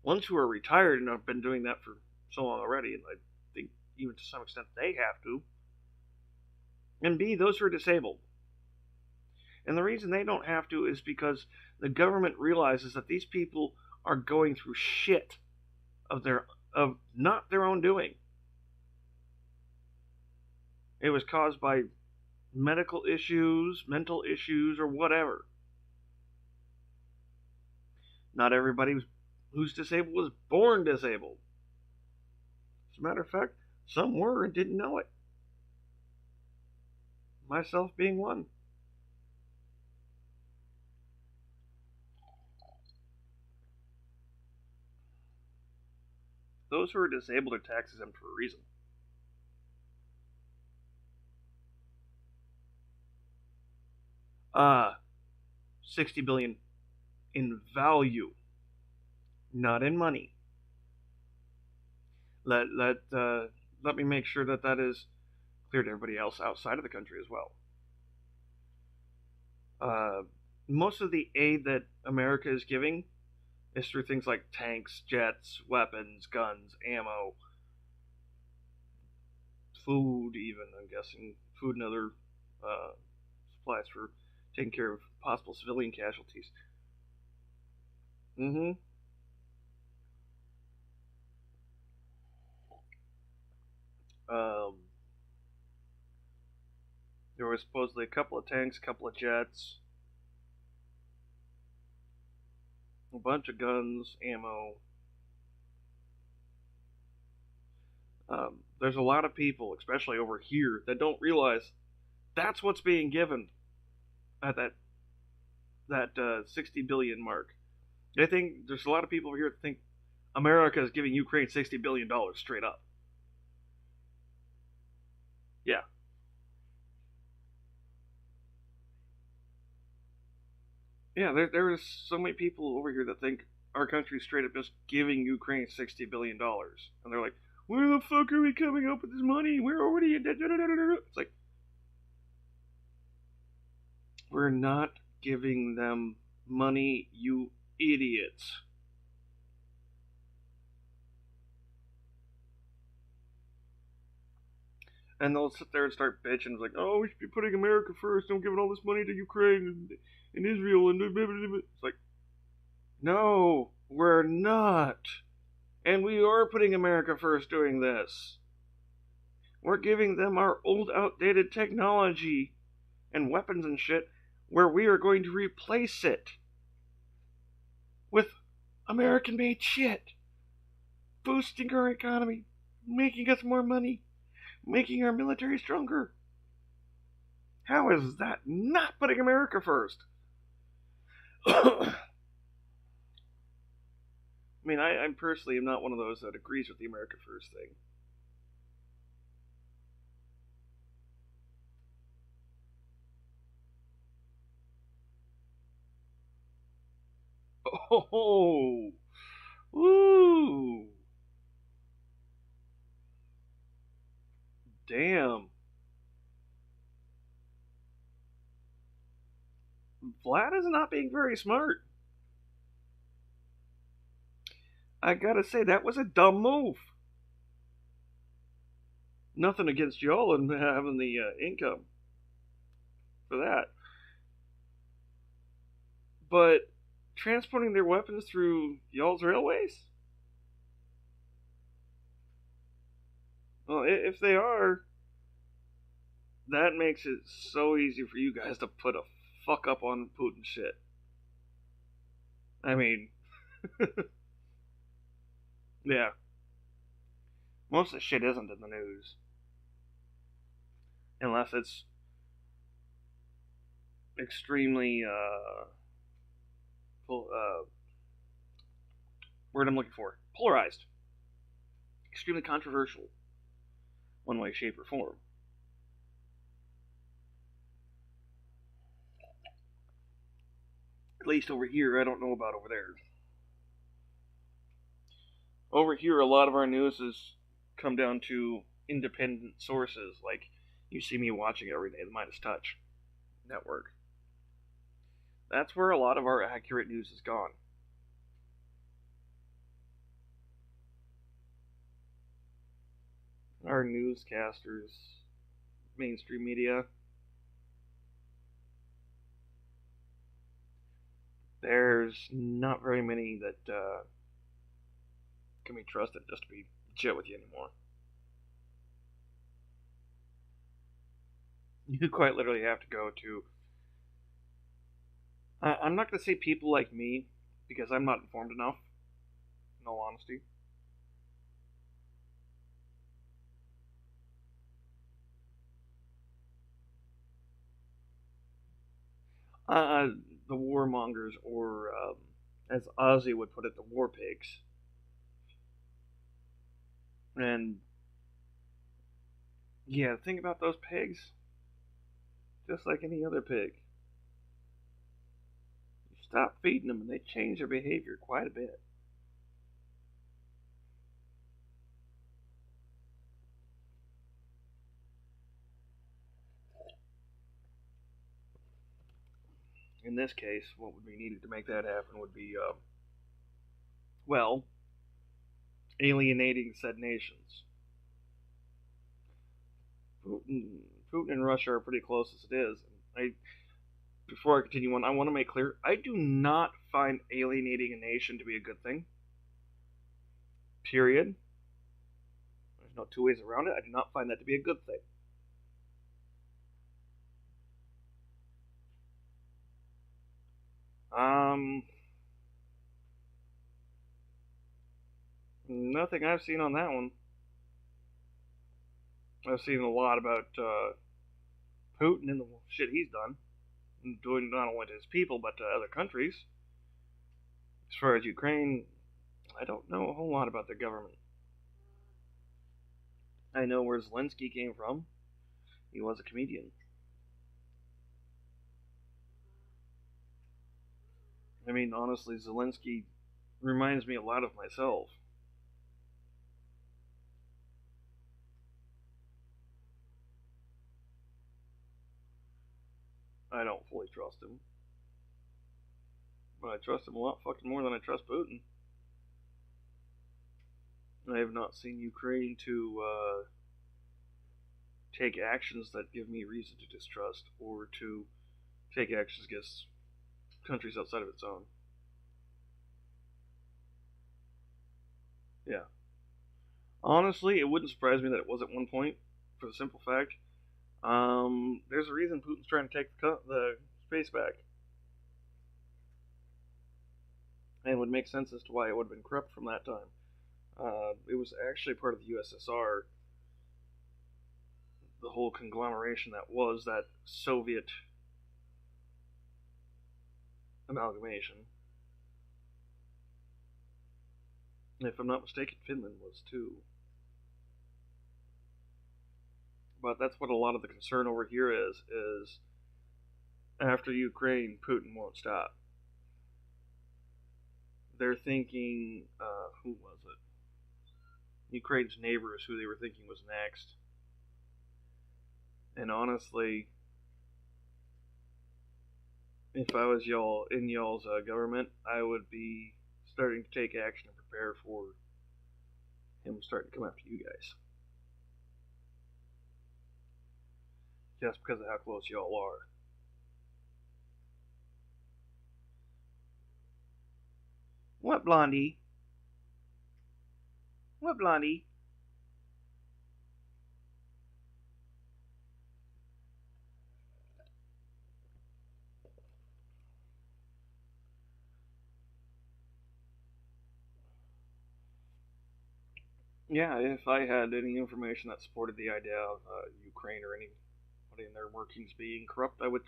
ones who are retired and have been doing that for so long already, and I think even to some extent they have to, and B, those who are disabled. And the reason they don't have to is because the government realizes that these people are going through shit of not their own doing. It was caused by medical issues, mental issues, or whatever. Not everybody who's disabled was born disabled. As a matter of fact, some were and didn't know it. Myself being one. Those who are disabled are tax exempt for a reason. Uh, 60 billion in value, not in money. Let me make sure that that is clear to everybody else outside of the country as well. Most of the aid that America is giving is through things like tanks, jets, weapons, guns, ammo, food, even, I'm guessing, food and other supplies for taking care of possible civilian casualties. Mm-hmm. Um, there was supposedly a couple of tanks, a couple of jets, a bunch of guns, ammo. There's a lot of people, especially over here, that don't realize that's what's being given at that 60 billion mark. They think there's a lot of people over here that think America is giving Ukraine $60 billion straight up. Yeah. Yeah, there's so many people over here that think our country's straight up just giving Ukraine $60 billion. And they're like, where the fuck are we coming up with this money? We're already in debt. It's like, we're not giving them money, you idiots. And they'll sit there and start bitching, like, oh, we should be putting America first, don't giving all this money to Ukraine and Israel, and blah, blah, blah. It's like, no, we're not. And we are putting America first doing this. We're giving them our old, outdated technology and weapons and shit, where we are going to replace it with American made shit, boosting our economy, making us more money, making our military stronger. How is that not putting America first? I mean, I personally am not one of those that agrees with the America First thing. Oh, ooh, damn. Vlad is not being very smart. I gotta say, that was a dumb move. Nothing against y'all and having the income for that. But transporting their weapons through y'all's railways? Well, if they are, that makes it so easy for you guys to put a fuck up on Putin shit. I mean, yeah. Most of the shit isn't in the news. Unless it's extremely, word I'm looking for, polarized. Extremely controversial. One way, shape, or form. At least over here, I don't know about over there. Over here, a lot of our news has come down to independent sources, like you see me watching every day, the Midas Touch network. That's where a lot of our accurate news has gone. Our newscasters, mainstream media, there's not very many that can be trusted just to be legit with you anymore. You quite literally have to go to. I'm not going to say people like me, because I'm not informed enough, in all honesty. Uh, the warmongers, or as Ozzy would put it, the war pigs. And yeah, think about those pigs, just like any other pig. You stop feeding them, and they change their behavior quite a bit. In this case, what would be needed to make that happen would be, well, alienating said nations. Putin, Putin and Russia are pretty close as it is. Before I continue on, I want to make clear I do not find alienating a nation to be a good thing. Period. There's no two ways around it. I do not find that to be a good thing. Um, Nothing I've seen on that one. I've seen a lot about Putin and the shit he's done, doing not only to his people but to other countries. As far as Ukraine, I don't know a whole lot about their government. I know where Zelensky came from. He was a comedian. I mean, honestly, Zelensky reminds me a lot of myself. I don't fully trust him, but I trust him a lot fucking more than I trust Putin. I have not seen Ukraine to take actions that give me reason to distrust or to take actions against countries outside of its own. Yeah. Honestly, it wouldn't surprise me that it was at one point, for the simple fact, there's a reason Putin's trying to take the space back. And it would make sense as to why it would have been corrupt from that time. It was actually part of the USSR, the whole conglomeration that was that Soviet amalgamation. If I'm not mistaken, Finland was too. But that's what a lot of the concern over here is after Ukraine, Putin won't stop. They're thinking, who was it? Ukraine's neighbors, who they were thinking was next. And honestly, if I was y'all in y'all's government, I would be starting to take action and prepare for him starting to come after you guys. Just because of how close y'all are. What, Blondie? What, Blondie? Yeah, if I had any information that supported the idea of Ukraine or anybody in their workings being corrupt, I would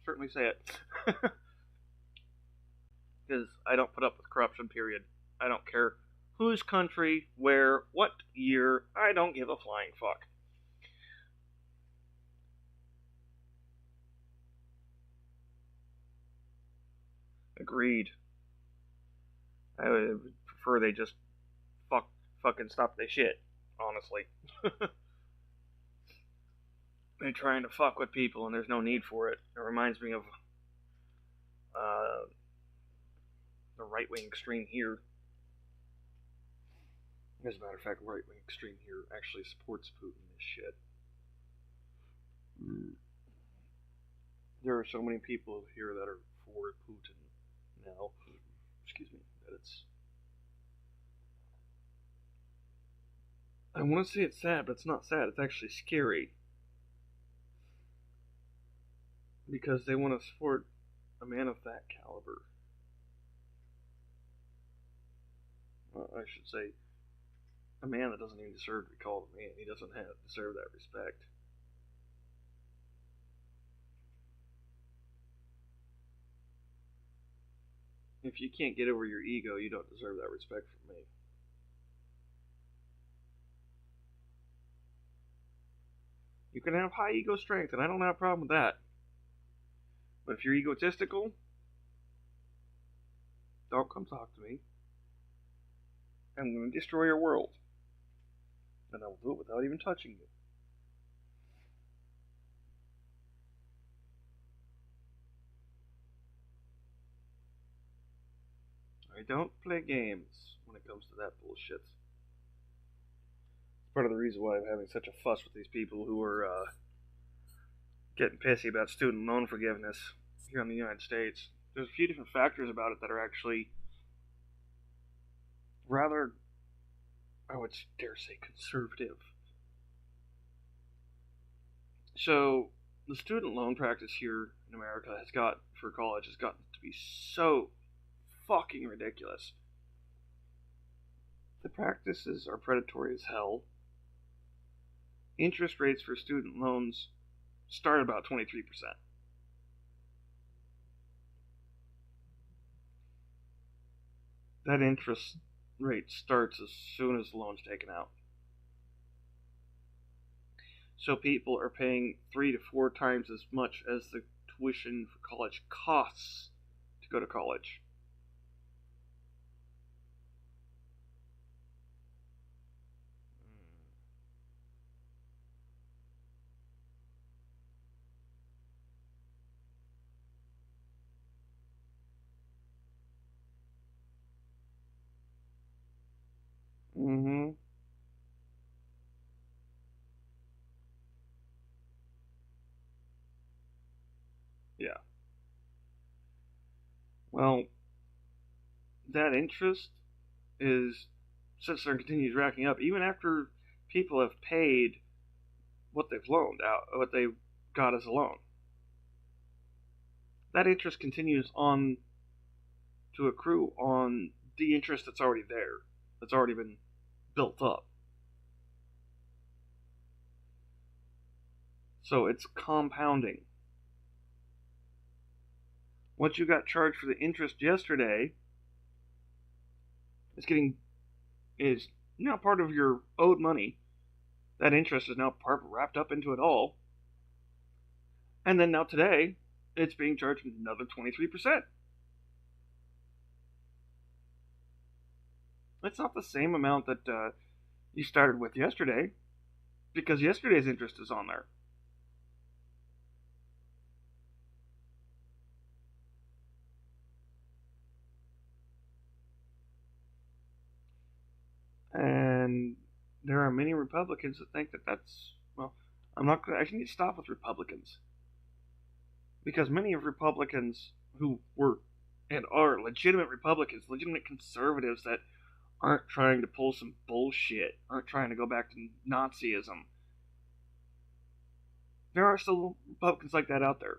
certainly say it. Because I don't put up with corruption, period. I don't care whose country, where, what year, I don't give a flying fuck. Agreed. I would prefer they just fucking stop their shit, honestly. They're trying to fuck with people and there's no need for it. It reminds me of uh, the right wing extreme here. As a matter of fact, right wing extreme here actually supports Putin this shit. There are so many people here that are for Putin now. Excuse me. That it's. I want to say it's sad, but it's not sad. It's actually scary. Because they want to support a man of that caliber. I should say, a man that doesn't even deserve to be called a man. He doesn't deserve that respect. If you can't get over your ego, you don't deserve that respect from me. You can have high ego strength, and I don't have a problem with that. But if you're egotistical, don't come talk to me. I'm going to destroy your world. And I will do it without even touching you. I don't play games when it comes to that bullshit. It's part of the reason why I'm having such a fuss with these people who are getting pissy about student loan forgiveness here in the United States. There's a few different factors about it that are actually rather, I would dare say, conservative. So, the student loan practice here in America for college has gotten to be so fucking ridiculous. The practices are predatory as hell. Interest rates for student loans start about 23%. That interest rate starts as soon as the loan's taken out. So people are paying 3 to 4 times as much as the tuition for college costs to go to college. Mm-hmm. Yeah. Well, that interest is sits there and continues racking up even after people have paid what they've loaned out, what they got as a loan. That interest continues on to accrue on the interest that's already there, that's already been built up. So it's compounding. What you got charged for the interest yesterday is getting is now part of your owed money. That interest is now wrapped up into it all. And then now today, it's being charged another 23%. It's not the same amount that you started with yesterday, because yesterday's interest is on there. And there are many Republicans that think that that's, well, I'm not going to, I need to stop with Republicans. Because many of Republicans who were and are legitimate Republicans, legitimate conservatives that aren't trying to pull some bullshit, aren't trying to go back to Nazism. There are still Republicans like that out there.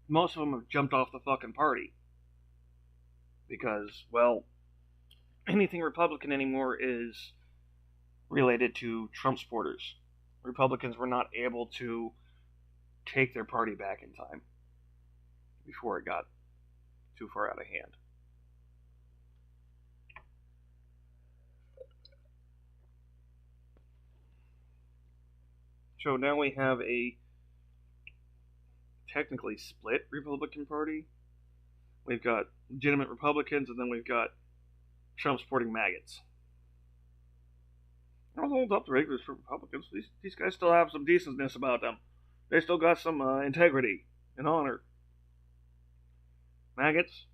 Most of them have jumped off the fucking party. Because, well, anything Republican anymore is related to Trump supporters. Republicans were not able to take their party back in time before it got too far out of hand. So now we have a technically split Republican Party. We've got legitimate Republicans, and then we've got Trump supporting maggots. I'll hold up the regulars for Republicans. These guys still have some decentness about them. They still got some integrity and honor. Maggots?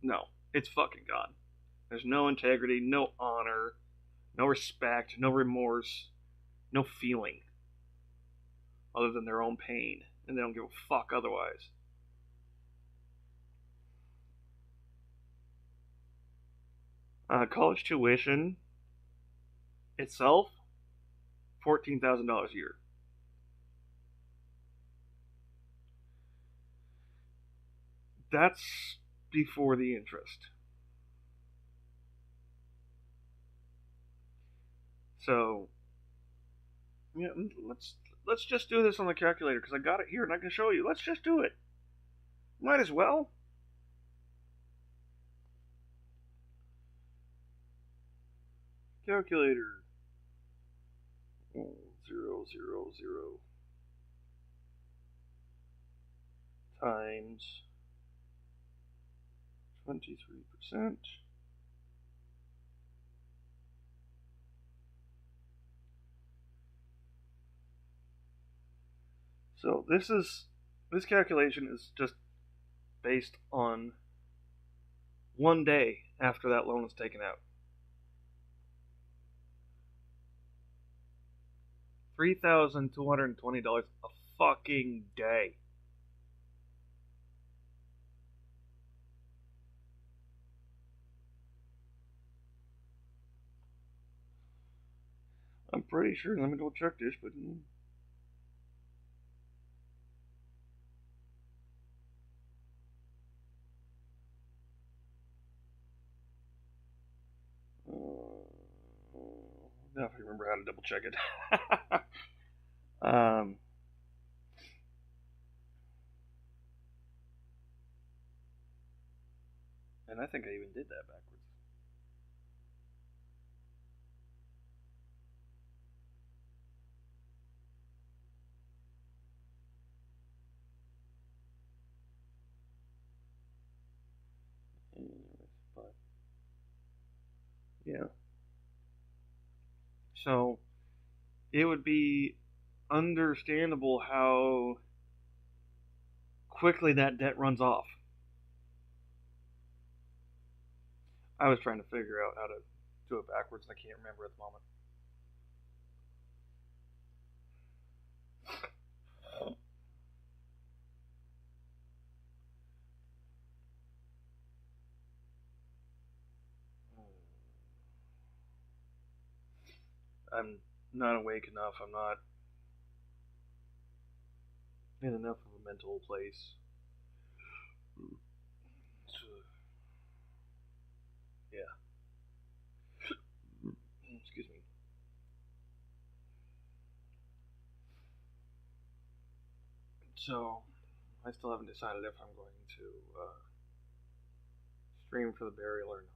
No. It's fucking gone. There's no integrity, no honor, no respect, no remorse, no feeling other than their own pain, and they don't give a fuck otherwise. College tuition itself, $14,000 a year. That's before the interest. So, yeah, let's just do this on the calculator because I got it here and I can show you. Let's just do it. Might as well. Calculator. 0, 0, 0 times 23%. So this calculation is just based on one day after that loan is taken out. $3,220 a fucking day. I'm pretty sure. Let me go check this, but. Now if I remember how to double check it. And I think I even did that backwards. So it would be understandable how quickly that debt runs off. I was trying to figure out how to do it backwards, and I can't remember at the moment. I'm not awake enough. I'm not in enough of a mental place. So, yeah. Excuse me. So, I still haven't decided if I'm going to stream for the burial or not.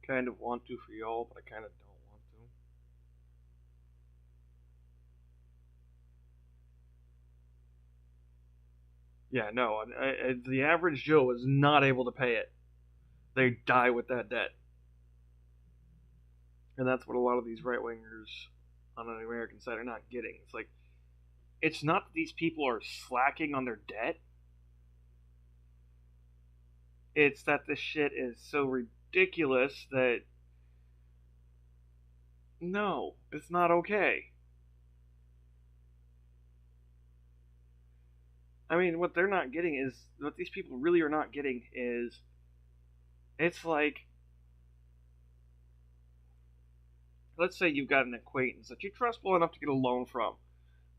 Kind of want to for y'all, but I kind of don't want to. Yeah, no. The average Joe is not able to pay it. They die with that debt. And that's what a lot of these right wingers on the American side are not getting. It's like, it's not that these people are slacking on their debt, it's that this shit is so ridiculous that no, it's not okay. I mean, what they're not getting is what these people really are not getting is it's like, let's say you've got an acquaintance that you trust well enough to get a loan from,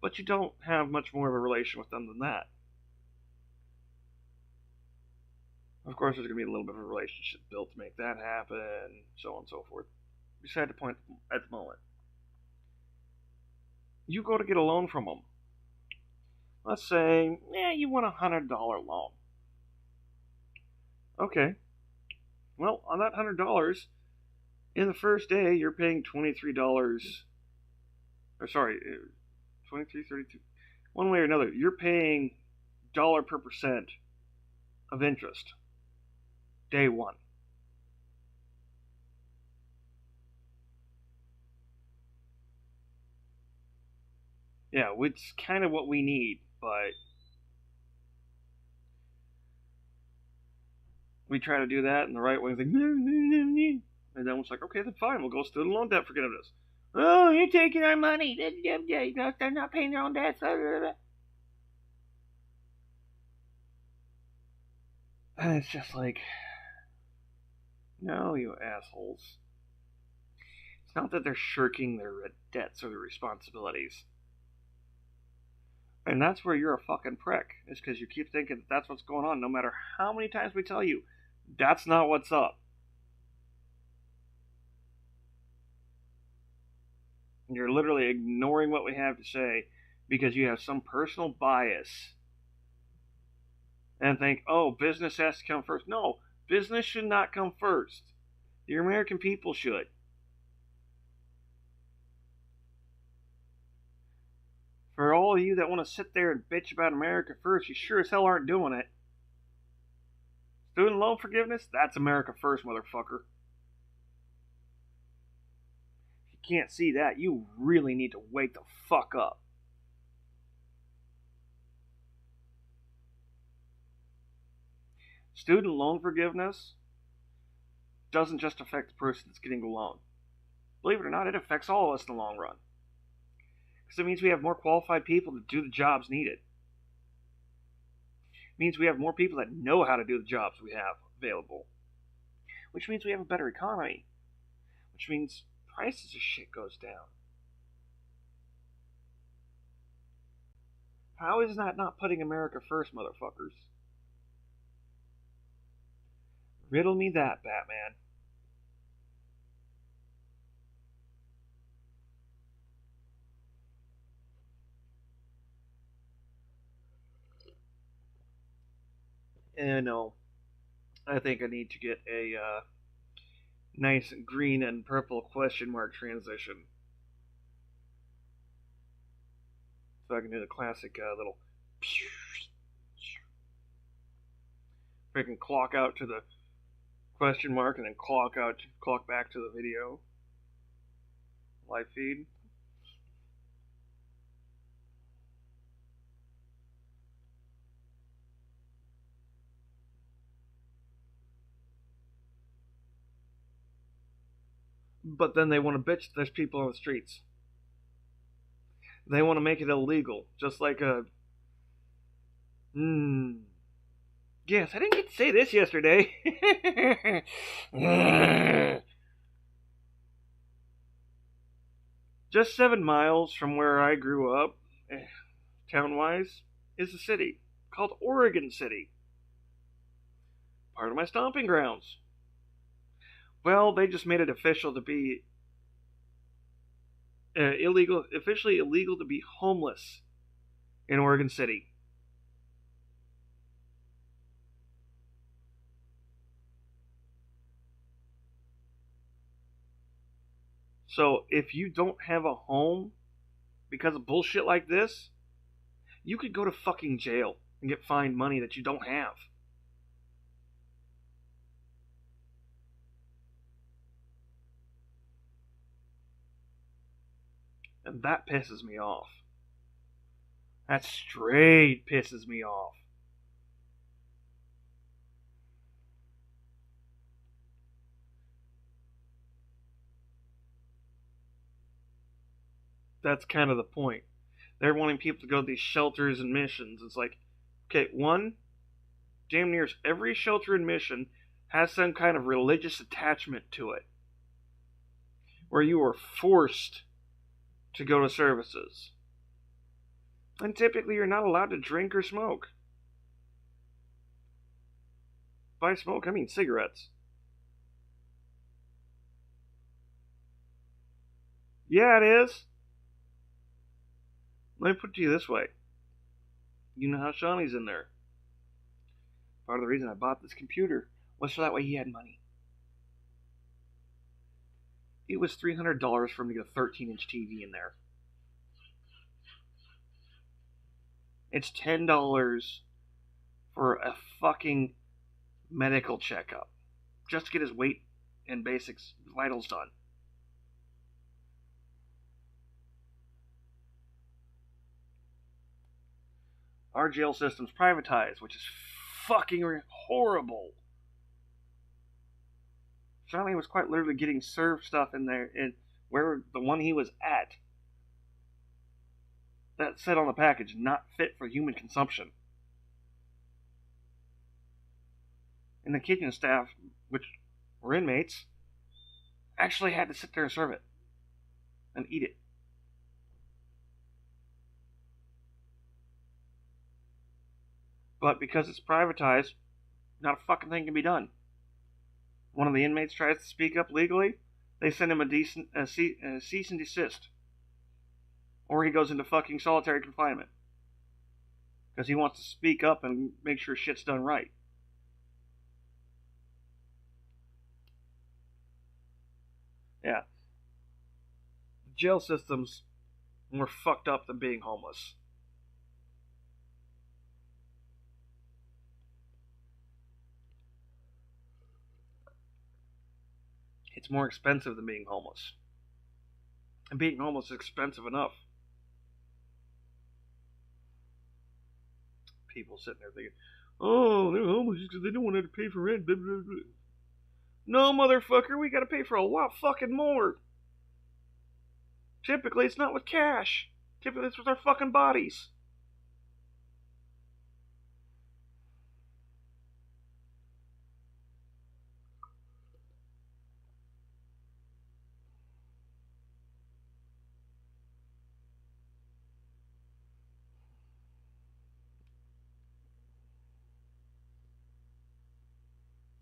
but you don't have much more of a relation with them than that. Of course, there's going to be a little bit of a relationship built to make that happen, so on and so forth. Beside the point at the moment. You go to get a loan from them. Let's say, you want $100 loan. Okay. Well, on that $100, in the first day, you're paying $23. Or sorry, 23, 32. One way or another, you're paying dollar per percent of interest. Day one. Yeah, it's kind of what we need, but we try to do that, and the right wing's like, and then it's like, okay, then fine, we'll go student loan debt forgiveness. Oh, you're taking our money. They're not paying their own debts. And it's just like, no, you assholes. It's not that they're shirking their debts or their responsibilities. And that's where you're a fucking prick, is because you keep thinking that that's what's going on, no matter how many times we tell you that's not what's up. You're literally ignoring what we have to say because you have some personal bias and think, oh, business has to come first. No, business should not come first. The American people should. For all of you that want to sit there and bitch about America first, you sure as hell aren't doing it. Student loan forgiveness? That's America first, motherfucker. If you can't see that, you really need to wake the fuck up. Student loan forgiveness doesn't just affect the person that's getting the loan. Believe it or not, it affects all of us in the long run. Because it means we have more qualified people to do the jobs needed. It means we have more people that know how to do the jobs we have available. Which means we have a better economy. Which means prices of shit goes down. How is that not putting America first, motherfuckers? Riddle me that, Batman. And no, I think I need to get a nice green and purple question mark transition. So I can do the classic little freaking clock out to the question mark and then clock back to the video live feed. But then they want to bitch there's people on the streets. They want to make it illegal, just like a. Yes, I didn't get to say this yesterday. Just 7 miles from where I grew up, town-wise, is a city called Oregon City. Part of my stomping grounds. Well, they just made it official to be officially illegal to be homeless in Oregon City. So if you don't have a home because of bullshit like this, you could go to fucking jail and get fined money that you don't have. And that pisses me off. That straight pisses me off. That's kind of the point. They're wanting people to go to these shelters and missions. It's like, okay, one, damn near every shelter and mission has some kind of religious attachment to it, where you are forced to go to services. And typically you're not allowed to drink or smoke. By smoke, I mean cigarettes. Yeah, it is. Let me put it to you this way. You know how Shawnee's in there. Part of the reason I bought this computer was so that way he had money. It was $300 for him to get a 13-inch TV in there. It's $10 for a fucking medical checkup. Just to get his weight and basics vitals done. Our jail system's privatized, which is fucking horrible. Charlie was quite literally getting served stuff in there, and where the one he was at, that said on the package, not fit for human consumption. And the kitchen staff, which were inmates, actually had to sit there and serve it and eat it. But because it's privatized, not a fucking thing can be done. One of the inmates tries to speak up legally, they send him a cease and desist. Or he goes into fucking solitary confinement. Because he wants to speak up and make sure shit's done right. Yeah. The jail system's more fucked up than being homeless. It's more expensive than being homeless. And being homeless is expensive enough. People sitting there thinking, oh, they're homeless because they don't want to pay for rent. Blah, blah, blah. No, motherfucker, we gotta pay for a lot fucking more. Typically, it's not with cash. Typically, it's with our fucking bodies.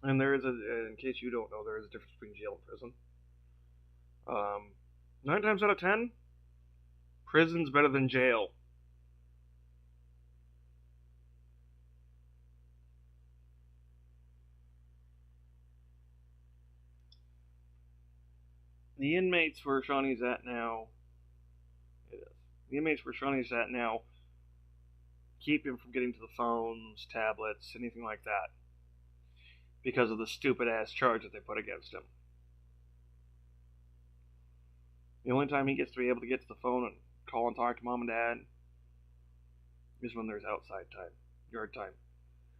And there is in case you don't know, there is a difference between jail and prison. 9 times out of 10, prison's better than jail. The inmates where Shawnee's at now, it is. The inmates where Shawnee's at now keep him from getting to the phones, tablets, anything like that, because of the stupid ass charge that they put against him. The only time he gets to be able to get to the phone and call and talk to mom and dad is when there's outside time, yard time,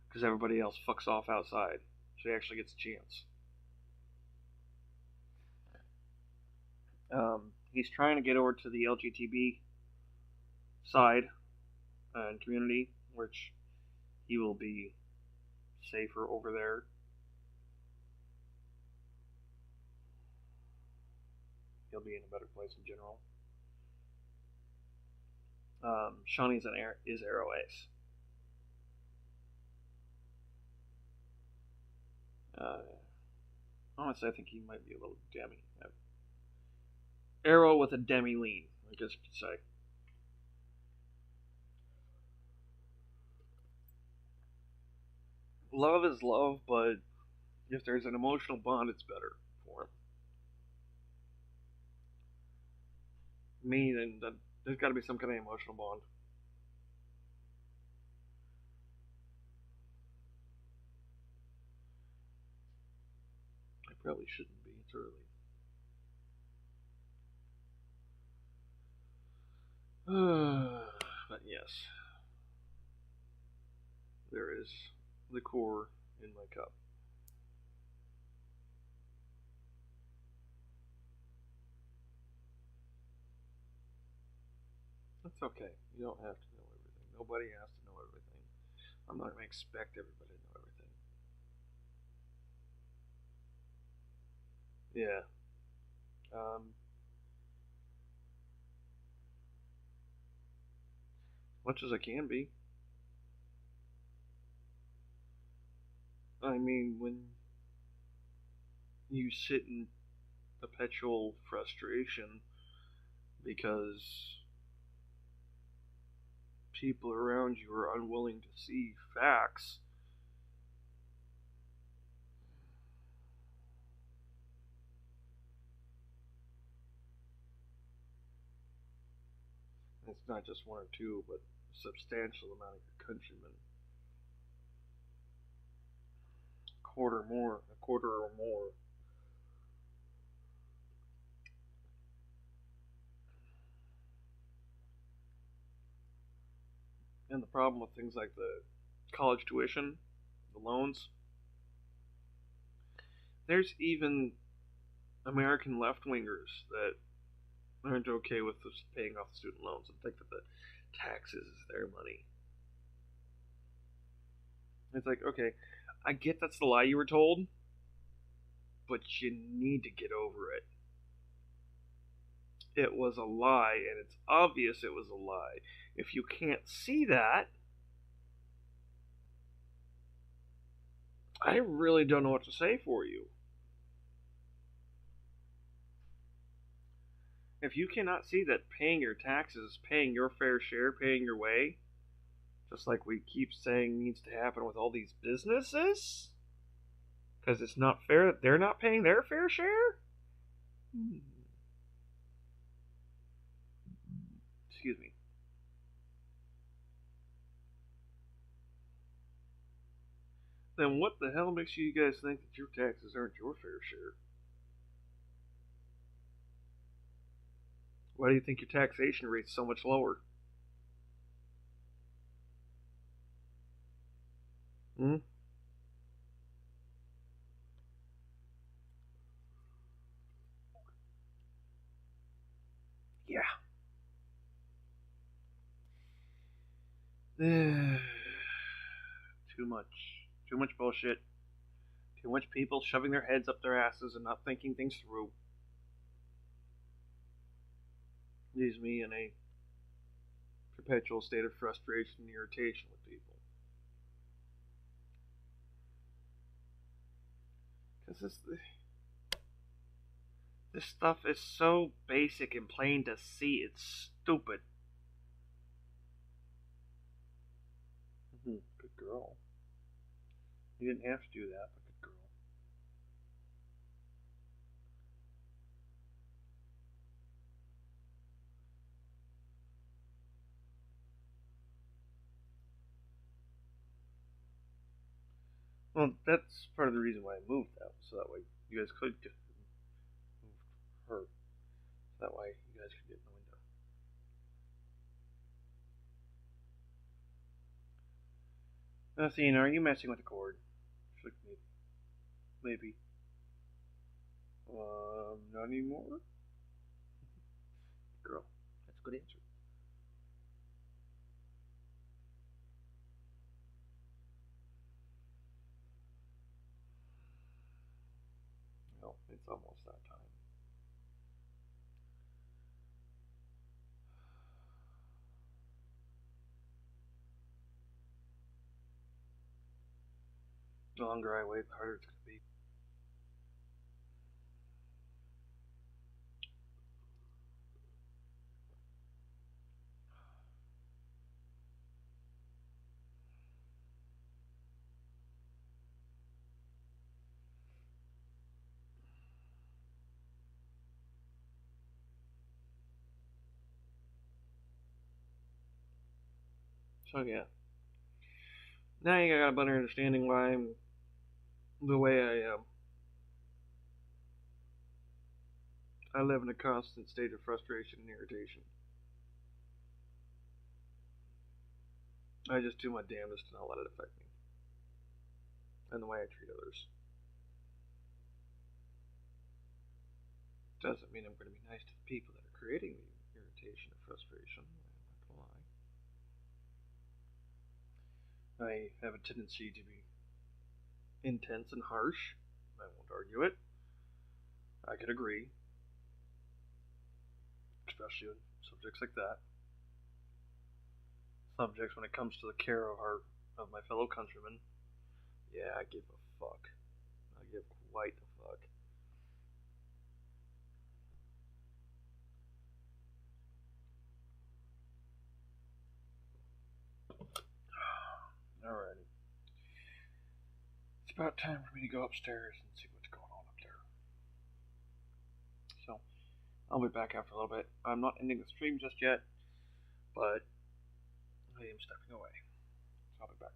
because everybody else fucks off outside, so he actually gets a chance. He's trying to get over to the LGTB side and community, which he will be safer over there. He'll be in a better place in general. Shawnee's is Arrow Ace. Honestly, I think he might be a little demi. Arrow with a demi lean, I guess you could say. Love is love, but if there's an emotional bond, it's better for him. Me, then there's got to be some kind of emotional bond. I probably shouldn't be. It's early. But yes, there is liqueur in my cup. That's okay. You don't have to know everything. Nobody has to know everything. I'm not going to expect everybody to know everything. Yeah. Much as I can be. I mean, when you sit in perpetual frustration because people around you are unwilling to see facts, it's not just one or two, but a substantial amount of your countrymen, a quarter or more. And the problem with things like the college tuition, the loans, there's even American left wingers that aren't okay with just paying off the student loans and think that the taxes is their money. It's like, okay, I get that's the lie you were told, but you need to get over it. It was a lie, and it's obvious it was a lie. If you can't see that, I really don't know what to say for you. If you cannot see that paying your taxes, paying your fair share, paying your way, just like we keep saying needs to happen with all these businesses, because it's not fair that they're not paying their fair share? Excuse me. Then what the hell makes you guys think that your taxes aren't your fair share? Why do you think your taxation rate's so much lower? Hmm? Yeah. Too much. Too much bullshit. Too much people shoving their heads up their asses and not thinking things through. Leaves me in a perpetual state of frustration and irritation with people. Because this stuff is so basic and plain to see, it's stupid. Good girl. You didn't have to do that, but good girl. Well, that's part of the reason why I moved out, so that way you guys could get move her. So that way you guys could get in the window. Athena, are you messing with the cord? Maybe. Not anymore? Girl, that's a good answer. Well, it's almost that time. The longer I wait, the harder it's going to be. So yeah, now you got a better understanding why I'm the way I am. I live in a constant state of frustration and irritation. I just do my damnedest to not let it affect me and the way I treat others. Doesn't mean I'm going to be nice to the people that are creating the irritation or frustration. I'm not going to lie. I have a tendency to be intense and harsh. I won't argue it. I could agree, especially with subjects like that. Subjects when it comes to the care of my fellow countrymen. Yeah, I give a fuck. I give quite a fuck. Alrighty. It's about time for me to go upstairs and see what's going on up there. So, I'll be back after a little bit. I'm not ending the stream just yet, but I am stepping away. So I'll be back.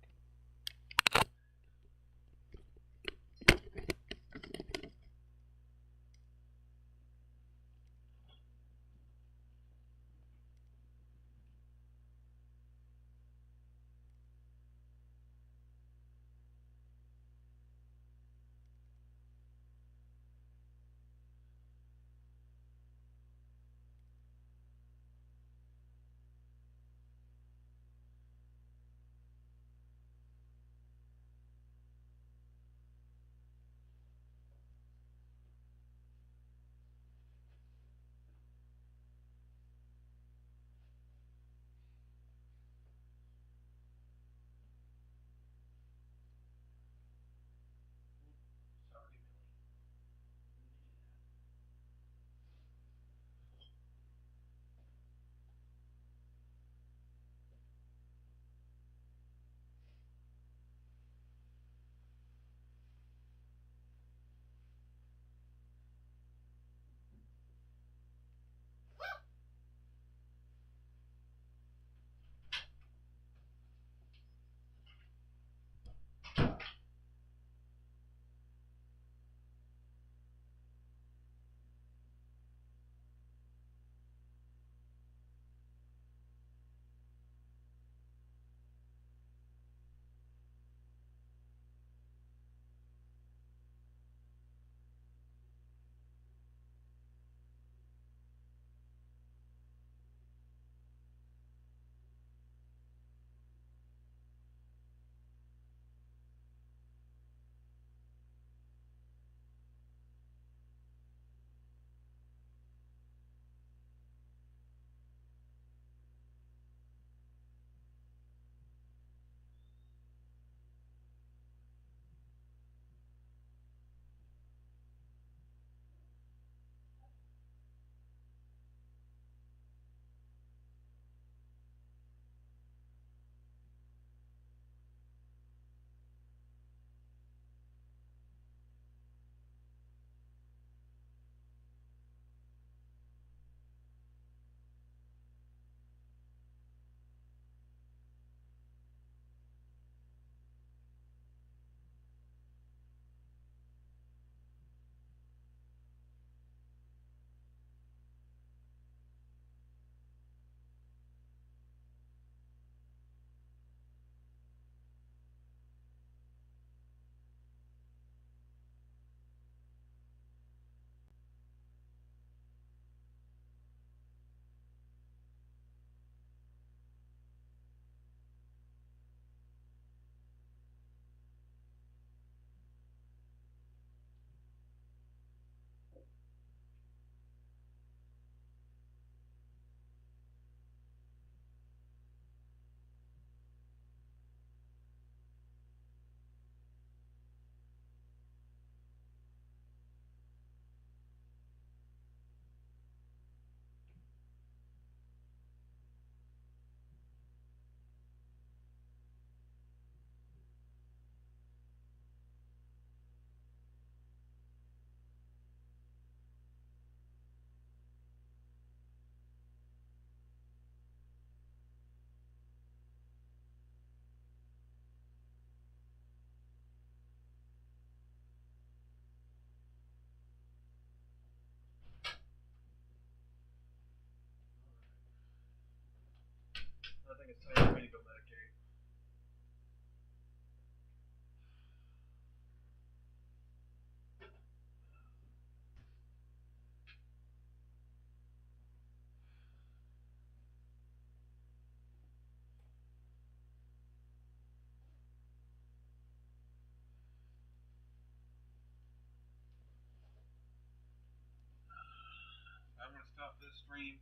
stream.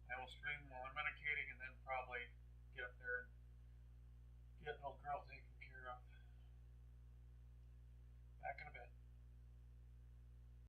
I will stream while I'm medicating, and then probably get up there and get an old girl taken